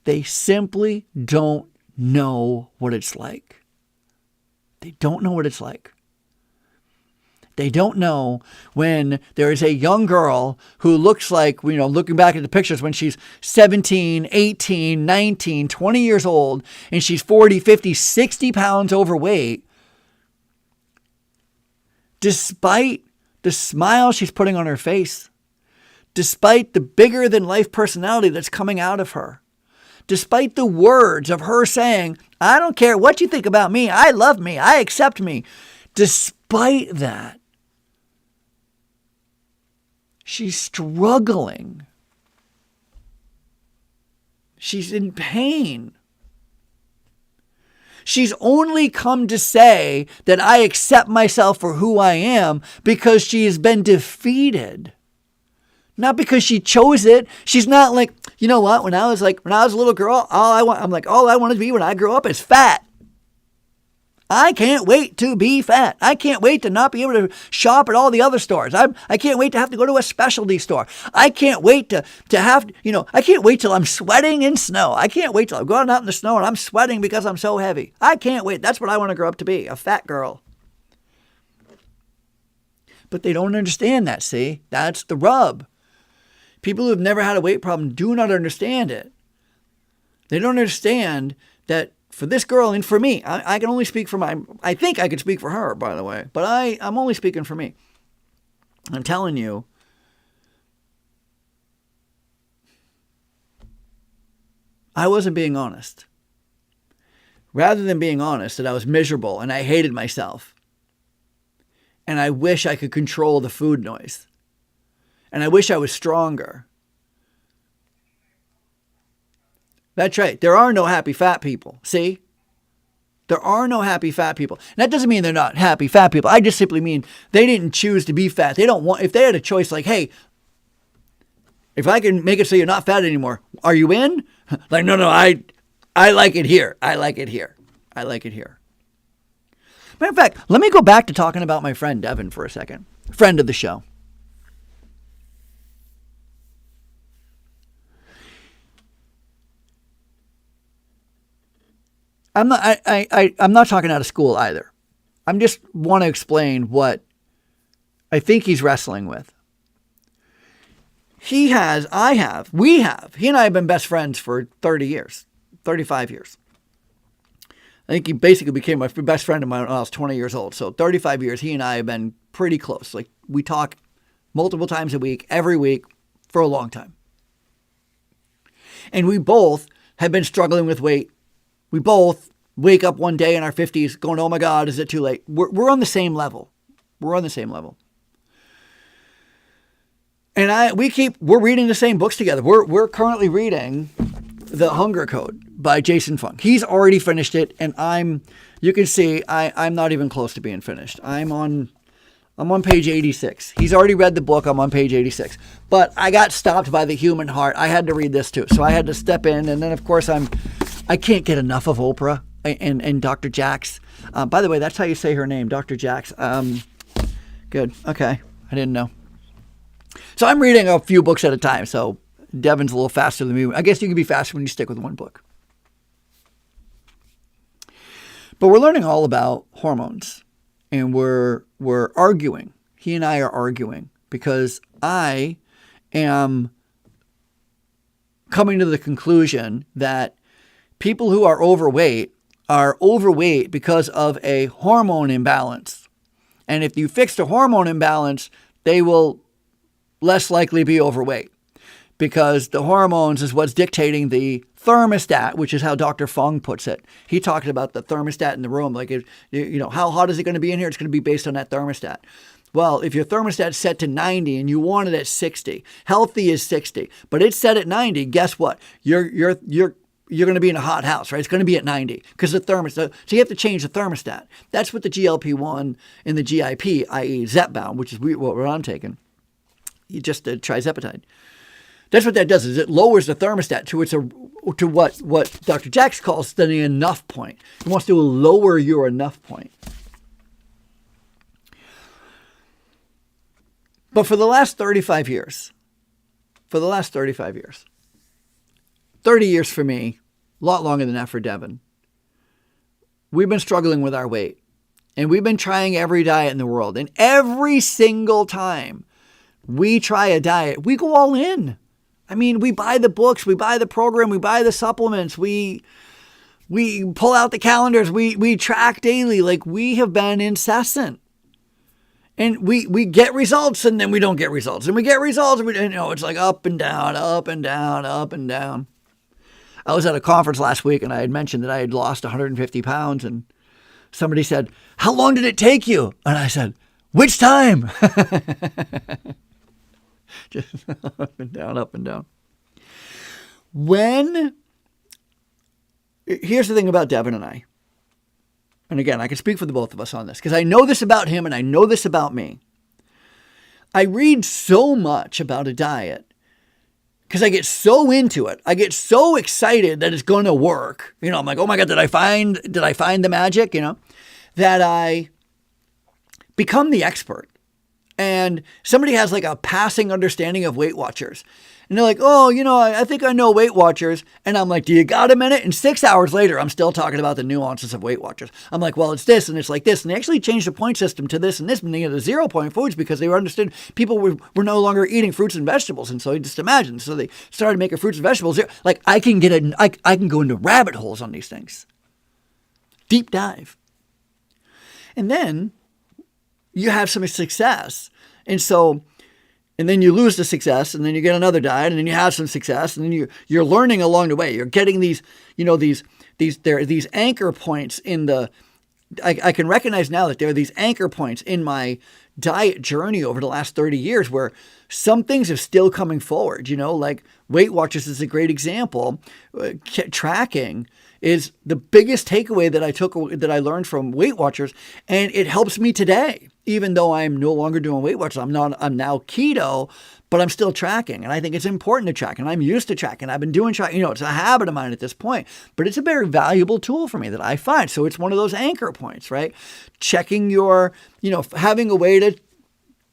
They simply don't know what it's like. They don't know what it's like. They don't know when there is a young girl who looks like, looking back at the pictures when she's 17, 18, 19, 20 years old, and she's 40, 50, 60 pounds overweight, despite the smile she's putting on her face, despite the bigger than life personality that's coming out of her, despite the words of her saying, I don't care what you think about me, I love me, I accept me, despite that, she's struggling. She's in pain. She's only come to say that I accept myself for who I am because she has been defeated. Not because she chose it. She's not like, you know what? When I was a little girl, all I wanted to be when I grow up is fat. I can't wait to be fat. I can't wait to not be able to shop at all the other stores. I can't wait to have to go to a specialty store. I can't wait to have, I can't wait till I'm sweating in snow. I can't wait till I'm going out in the snow and I'm sweating because I'm so heavy. I can't wait. That's what I want to grow up to be, a fat girl. But they don't understand that, see? That's the rub. People who have never had a weight problem do not understand it. They don't understand that for this girl and for me, I can only speak for I think I could speak for her, by the way, but I'm only speaking for me. I'm telling you, I wasn't being honest. Rather than being honest that I was miserable and I hated myself, and I wish I could control the food noise, and I wish I was stronger. That's right. There are no happy fat people. See? There are no happy fat people. And that doesn't mean they're not happy fat people. I just simply mean they didn't choose to be fat. They don't want, if they had a choice like, hey, if I can make it so you're not fat anymore, are you in? Like, no, I like it here. I like it here. I like it here. Matter of fact, let me go back to talking about my friend Devin for a second. Friend of the show. I'm not talking out of school either. I just want to explain what I think he's wrestling with. He and I have been best friends for 30 years, 35 years. I think he basically became my best friend of mine when I was 20 years old. So 35 years, he and I have been pretty close. Like, we talk multiple times a week, every week, for a long time. And we both have been struggling with weight. We both wake up one day in our 50s going, oh my God, is it too late? We're on the same level. We're on the same level. And we're reading the same books together. We're currently reading The Hunger Code by Jason Fung. He's already finished it, and you can see I'm not even close to being finished. I'm on page 86. He's already read the book. I'm on page 86. But I got stopped by the human heart. I had to read this too. So I had to step in, and then of course I can't get enough of Oprah and Dr. Jax. By the way, that's how you say her name, Dr. Jax. Good. Okay. I didn't know. So I'm reading a few books at a time. So Devin's a little faster than me. I guess you can be faster when you stick with one book. But we're learning all about hormones. And we're arguing. He and I are arguing because I am coming to the conclusion that people who are overweight because of a hormone imbalance. And if you fix the hormone imbalance, they will less likely be overweight because the hormones is what's dictating the thermostat, which is how Dr. Fung puts it. He talks about the thermostat in the room. Like, how hot is it going to be in here? It's going to be based on that thermostat. Well, if your thermostat's set to 90 and you want it at 60, healthy is 60, but it's set at 90, guess what? You're going to be in a hot house, right? It's going to be at 90 because the thermostat. So you have to change the thermostat. That's what the GLP-1 and the GIP, i.e. Zepbound, which is what I'm taking, just the trizepatide. That's what that does, is it lowers the thermostat to what Dr. Jax calls the enough point. He wants to lower your enough point. But for the last 35 years, 30 years for me, a lot longer than that for Devin, we've been struggling with our weight. And we've been trying every diet in the world. And every single time we try a diet, we go all in. I mean, we buy the books, we buy the program, we buy the supplements, we pull out the calendars, we track daily. Like, we have been incessant. And we get results and then we don't get results. And we get results and it's like up and down, up and down, up and down. I was at a conference last week and I had mentioned that I had lost 150 pounds and somebody said, how long did it take you? And I said, which time? Just up and down, up and down. Here's the thing about Devin and I. And again, I can speak for the both of us on this because I know this about him and I know this about me. I read so much about a diet because I get so into it. I get so excited that it's going to work. I'm like, oh my God, did I find the magic? that I become the expert. And somebody has like a passing understanding of Weight Watchers. And they're like, oh, I think I know Weight Watchers. And I'm like, do you got a minute? And 6 hours later, I'm still talking about the nuances of Weight Watchers. I'm like, well, it's this and it's like this. And they actually changed the point system to this and this, and the 0 point foods, because they understood people were no longer eating fruits and vegetables. And so you just imagine. So they started making fruits and vegetables. Like I can go into rabbit holes on these things. Deep dive. And then you have some success. And then you lose the success, and then you get another diet, and then you have some success, and then you're learning along the way. You're getting these anchor points in the, I can recognize now that there are these anchor points in my diet journey over the last 30 years where some things are still coming forward, like Weight Watchers is a great example. Tracking is the biggest takeaway that I learned from Weight Watchers, and it helps me today. Even though I'm no longer doing Weight Watchers, I'm now keto, but I'm still tracking. And I think it's important to track, and I'm used to tracking. I've been doing tracking, it's a habit of mine at this point, but it's a very valuable tool for me that I find. So it's one of those anchor points, right? Checking having a way to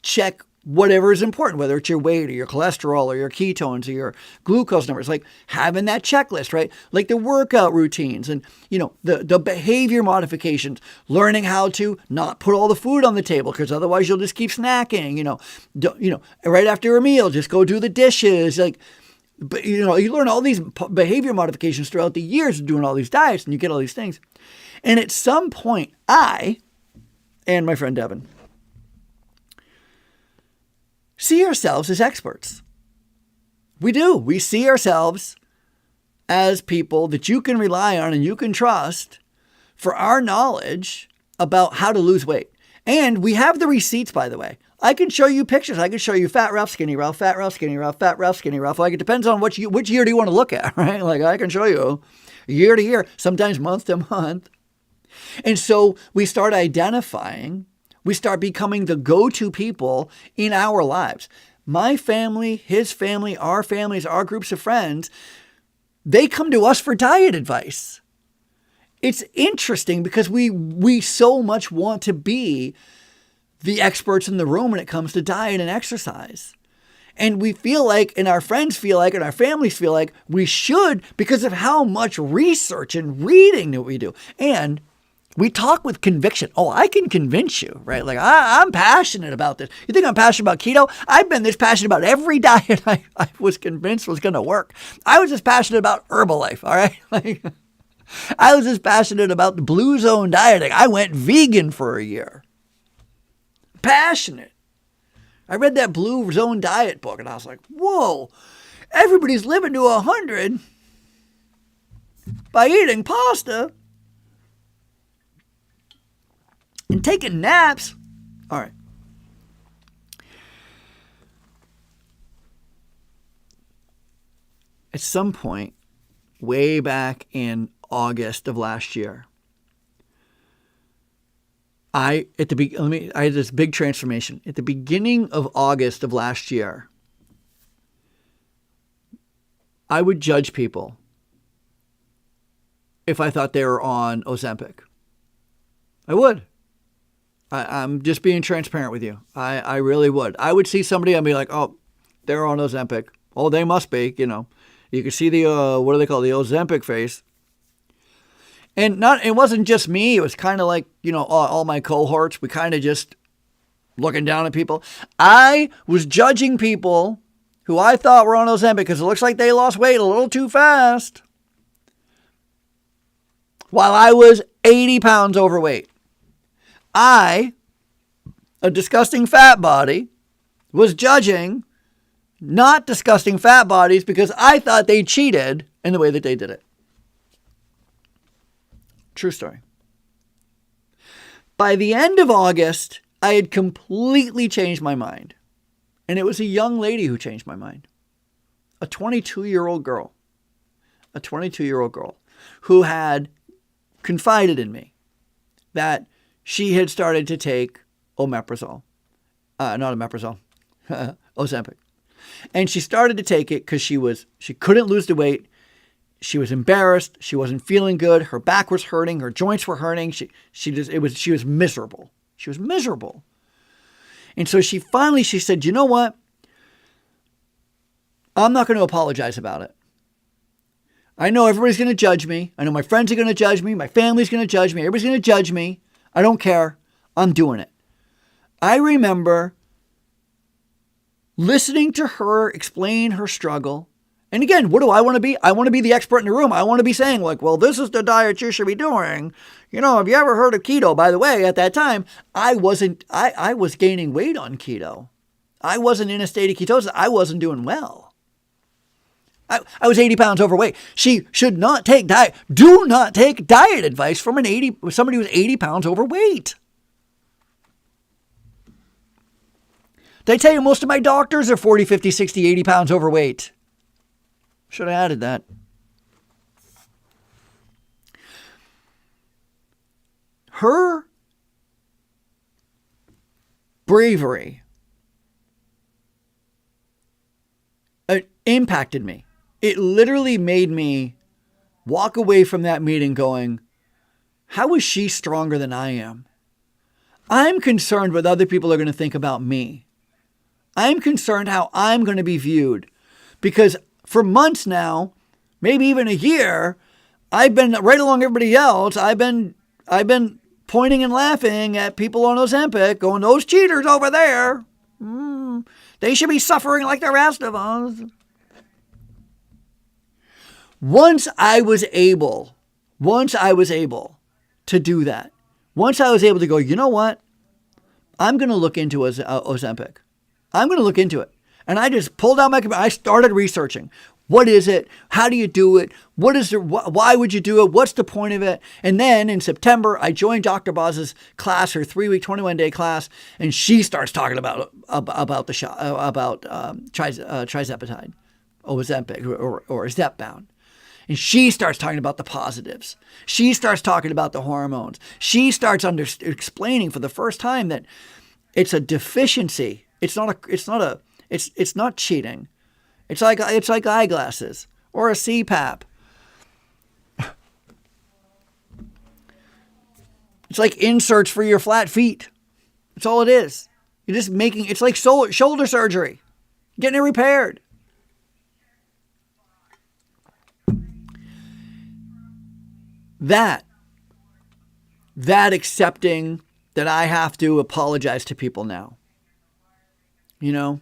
check whatever is important, whether it's your weight or your cholesterol or your ketones or your glucose numbers, like having that checklist, right? Like the workout routines and, the behavior modifications, learning how to not put all the food on the table because otherwise you'll just keep snacking, right after a meal, just go do the dishes. But you learn all these behavior modifications throughout the years of doing all these diets, and you get all these things. And at some point, I and my friend Devin see ourselves as experts. We do. We see ourselves as people that you can rely on and you can trust for our knowledge about how to lose weight. And we have the receipts, by the way. I can show you pictures. I can show you fat Ralph, skinny Ralph, fat Ralph, skinny Ralph, fat Ralph, skinny Ralph. Like it depends on which year do you want to look at, right? Like I can show you year to year, sometimes month to month. And so we start identifying. We start becoming the go-to people in our lives. My family, his family, our families, our groups of friends, they come to us for diet advice. It's interesting because we so much want to be the experts in the room when it comes to diet and exercise. And we feel like, and our friends feel like, and our families feel like we should because of how much research and reading that we do. And we talk with conviction. Oh, I can convince you, right? Like, I'm passionate about this. You think I'm passionate about keto? I've been this passionate about every diet I was convinced was going to work. I was just passionate about Herbalife, all right? Like, I was just passionate about the Blue Zone dieting. I went vegan for a year. Passionate. I read that Blue Zone diet book, and I was like, whoa, everybody's living to 100 by eating pasta and taking naps. All right. At some point, way back in August of last year, I had this big transformation. At the beginning of August of last year, I would judge people if I thought they were on Ozempic. I would. I'm just being transparent with you. I really would. I would see somebody and be like, oh, they're on Ozempic. Oh, they must be, You could see the, what do they call it? The Ozempic face. And it wasn't just me. It was kind of like, all my cohorts. We kind of just looking down at people. I was judging people who I thought were on Ozempic because it looks like they lost weight a little too fast while I was 80 pounds overweight. I, a disgusting fat body, was judging not disgusting fat bodies because I thought they cheated in the way that they did it. True story. By the end of August, I had completely changed my mind. And it was a young lady who changed my mind. A 22-year-old girl. A 22-year-old girl who had confided in me that she had started to take Ozempic. And she started to take it because she couldn't lose the weight. She was embarrassed. She wasn't feeling good. Her back was hurting. Her joints were hurting. She was miserable. She was miserable. And so she said, you know what? I'm not going to apologize about it. I know everybody's going to judge me. I know my friends are going to judge me. My family's going to judge me. Everybody's going to judge me. I don't care. I'm doing it. I remember listening to her explain her struggle. And again, what do I want to be? I want to be the expert in the room. I want to be saying like, well, this is the diet you should be doing. You know, have you ever heard of keto? By the way, at that time, I was gaining weight on keto. I wasn't in a state of ketosis. I wasn't doing well. I was 80 pounds overweight. She should not take do not take diet advice from somebody who's 80 pounds overweight. Did I tell you most of my doctors are 40, 50, 60, 80 pounds overweight? Should have added that. Her bravery impacted me. It literally made me walk away from that meeting going, how is she stronger than I am? I'm concerned what other people are going to think about me. I'm concerned how I'm going to be viewed. Because for months now, maybe even a year, I've been right along everybody else. I've been pointing and laughing at people on Ozempic, going, those cheaters over there, they should be suffering like the rest of us. Once I was able to do that, once I was able to go, you know what? I'm going to look into Ozempic. I'm going to look into it. And I just pulled out my computer. I started researching. What is it? How do you do it? Why would you do it? What's the point of it? And then in September, I joined Dr. Boz's class, her 3-week, 21-day class, and she starts talking about trizepatide, Ozempic, or Zepbound. And she starts talking about the positives. She starts talking about the hormones. She starts explaining for the first time that it's a deficiency. It's not cheating. It's like eyeglasses or a CPAP. It's like inserts for your flat feet. That's all it is. You're just it's like shoulder surgery, getting it repaired. That accepting that I have to apologize to people now. You know?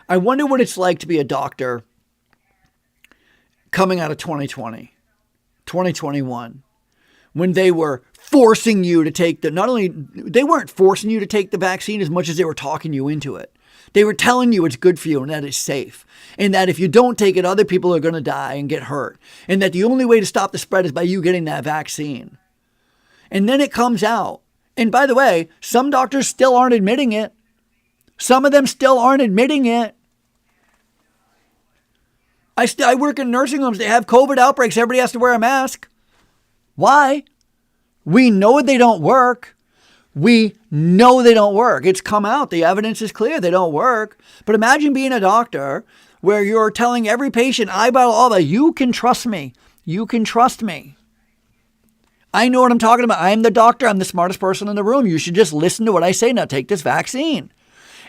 I wonder what it's like to be a doctor coming out of 2020, 2021, when they were forcing you to take they weren't forcing you to take the vaccine as much as they were talking you into it. They were telling you it's good for you and that it's safe. And that if you don't take it, other people are going to die and get hurt. And that the only way to stop the spread is by you getting that vaccine. And then it comes out. And by the way, some doctors still aren't admitting it. Some of them still aren't admitting it. I work in nursing homes. They have COVID outbreaks. Everybody has to wear a mask. Why? We know they don't work. We know they don't work. It's come out. The evidence is clear. They don't work. But imagine being a doctor where you're telling every patient, eyeball all that, you can trust me. You can trust me. I know what I'm talking about. I'm the doctor. I'm the smartest person in the room. You should just listen to what I say. Now take this vaccine.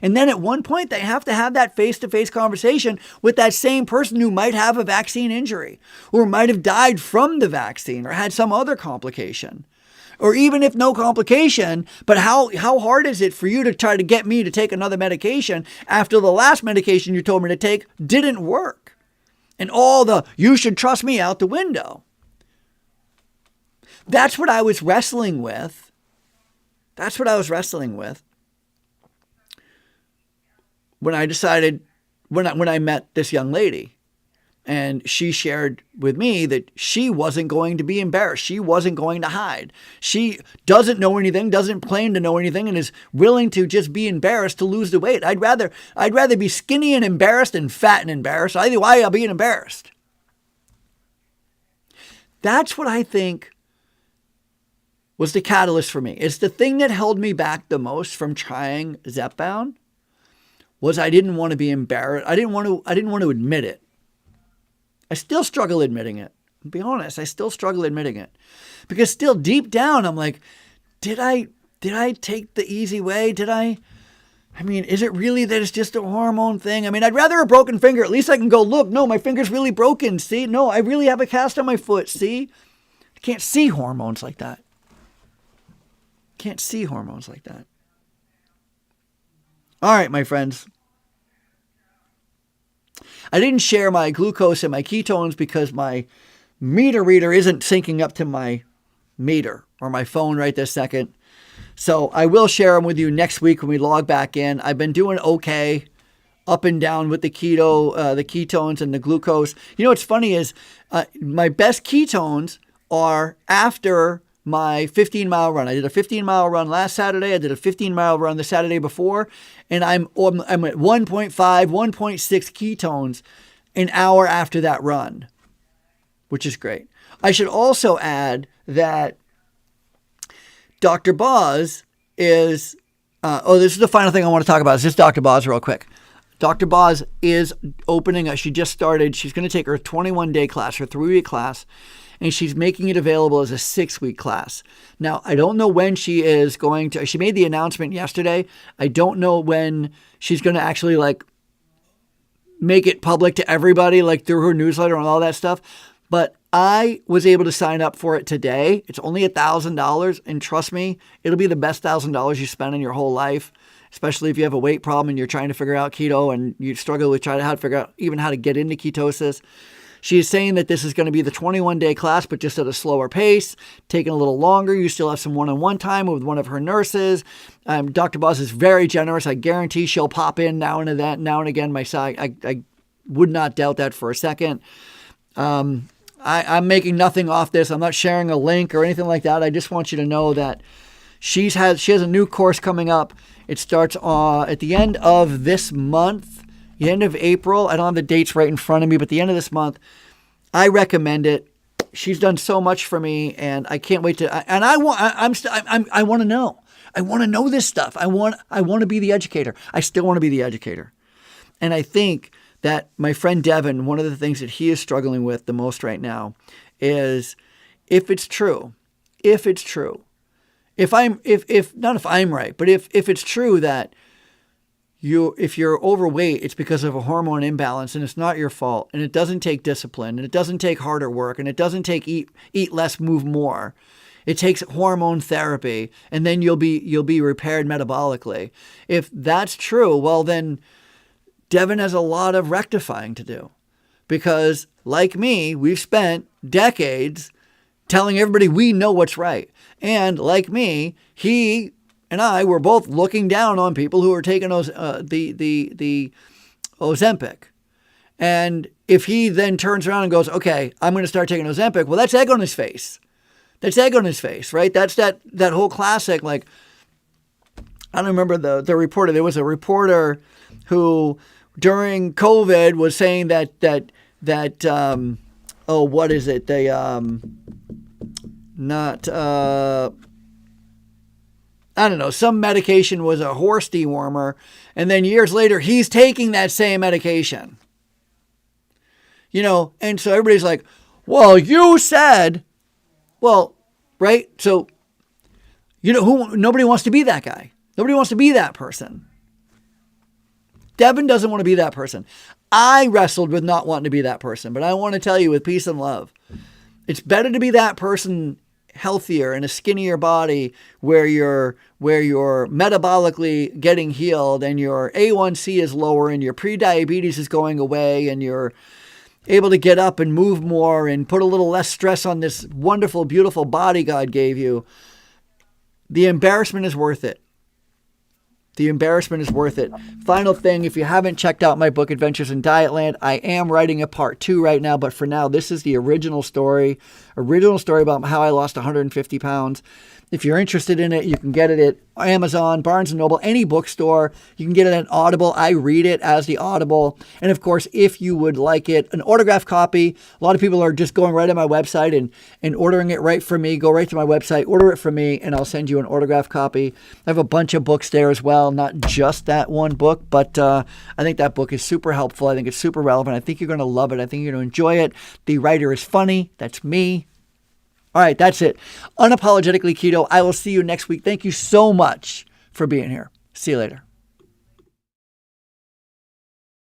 And then at one point, they have to have that face-to-face conversation with that same person who might have a vaccine injury or might have died from the vaccine or had some other complication. Or even if no complication, but how hard is it for you to try to get me to take another medication after the last medication you told me to take didn't work? And all the, you should trust me out the window. That's what I was wrestling with. That's what I was wrestling with when I decided, when I met this young lady. And she shared with me that she wasn't going to be embarrassed. She wasn't going to hide. She doesn't know anything, doesn't claim to know anything, and is willing to just be embarrassed to lose the weight. I'd rather be skinny and embarrassed than fat and embarrassed. Either way, I'll be embarrassed. That's what I think was the catalyst for me. It's the thing that held me back the most from trying Zepbound was I didn't want to be embarrassed. I didn't want to admit it. I still struggle admitting it. I'll be honest, I still struggle admitting it. Because still deep down, I'm like, did I take the easy way? Is it really that it's just a hormone thing? I'd rather a broken finger. At least I can go, look, no, my finger's really broken. See, no, I really have a cast on my foot. See, I can't see hormones like that. Can't see hormones like that. All right, my friends. I didn't share my glucose and my ketones because my meter reader isn't syncing up to my meter or my phone right this second. So I will share them with you next week when we log back in. I've been doing okay, up and down with the ketones and the glucose. You know what's funny is my best ketones are after my 15-mile run. I did a 15-mile run last Saturday. I did a 15-mile run the Saturday before, and I'm at 1.5, 1.6 ketones an hour after that run, which is great. I should also add that Dr. Boz is, this is the final thing I want to talk about. Is just Dr. Boz real quick. Dr. Boz is opening, she just started, she's going to take her 21-day class, her 3-week class, and she's making it available as a 6-week class. Now, I don't know when she is going to, she made the announcement yesterday. I don't know when she's going to actually make it public to everybody, through her newsletter and all that stuff. But I was able to sign up for it today. It's only $1,000. And trust me, it'll be the best $1,000 you spend in your whole life, especially if you have a weight problem and you're trying to figure out keto and you struggle with trying to figure out even how to get into ketosis. She is saying that this is going to be the 21-day class, but just at a slower pace, taking a little longer. You still have some one-on-one time with one of her nurses. Dr. Boz is very generous. I guarantee she'll pop in now and again. I would not doubt that for a second. I'm making nothing off this. I'm not sharing a link or anything like that. I just want you to know that she has a new course coming up. It starts at the end of this month. The end of April. I don't have the dates right in front of me, but the end of this month, I recommend it. She's done so much for me, and I can't wait to. And I want to know. I want to know this stuff. I want to be the educator. I still want to be the educator, and I think that my friend Devin, one of the things that he is struggling with the most right now, is if it's true, if it's true that if you're overweight, it's because of a hormone imbalance and it's not your fault, and it doesn't take discipline, and it doesn't take harder work, and it doesn't take eat less, move more. It takes hormone therapy, and then you'll be repaired metabolically. If that's true, well then Devin has a lot of rectifying to do, because like me, we've spent decades telling everybody we know what's right. And like me, he and I were both looking down on people who were taking the Ozempic. And if he then turns around and goes, okay, I'm going to start taking Ozempic, well, that's egg on his face. That's egg on his face, right? That's that whole classic, I don't remember the reporter. There was a reporter who during COVID was saying that what is it? They, I don't know, some medication was a horse dewormer, and then years later, he's taking that same medication. And so everybody's like, well, you said, well, right? So, nobody wants to be that guy. Nobody wants to be that person. Devin doesn't want to be that person. I wrestled with not wanting to be that person, but I want to tell you with peace and love, it's better to be that person healthier in a skinnier body where you're metabolically getting healed and your A1C is lower and your prediabetes is going away and you're able to get up and move more and put a little less stress on this wonderful, beautiful body God gave you. The embarrassment is worth it. The embarrassment is worth it. Final thing, if you haven't checked out my book, Adventures in Dietland, I am writing a part 2 right now, but for now, this is the original story about how I lost 150 pounds. If you're interested in it, you can get it at Amazon, Barnes & Noble, any bookstore. You can get it at Audible. I read it as the Audible. And of course, if you would like it, an autographed copy, a lot of people are just going right to my website and ordering it right for me. Go right to my website, order it for me, and I'll send you an autographed copy. I have a bunch of books there as well, not just that one book, but I think that book is super helpful. I think it's super relevant. I think you're going to love it. I think you're going to enjoy it. The writer is funny. That's me. All right, that's it. Unapologetically Keto. I will see you next week. Thank you so much for being here. See you later.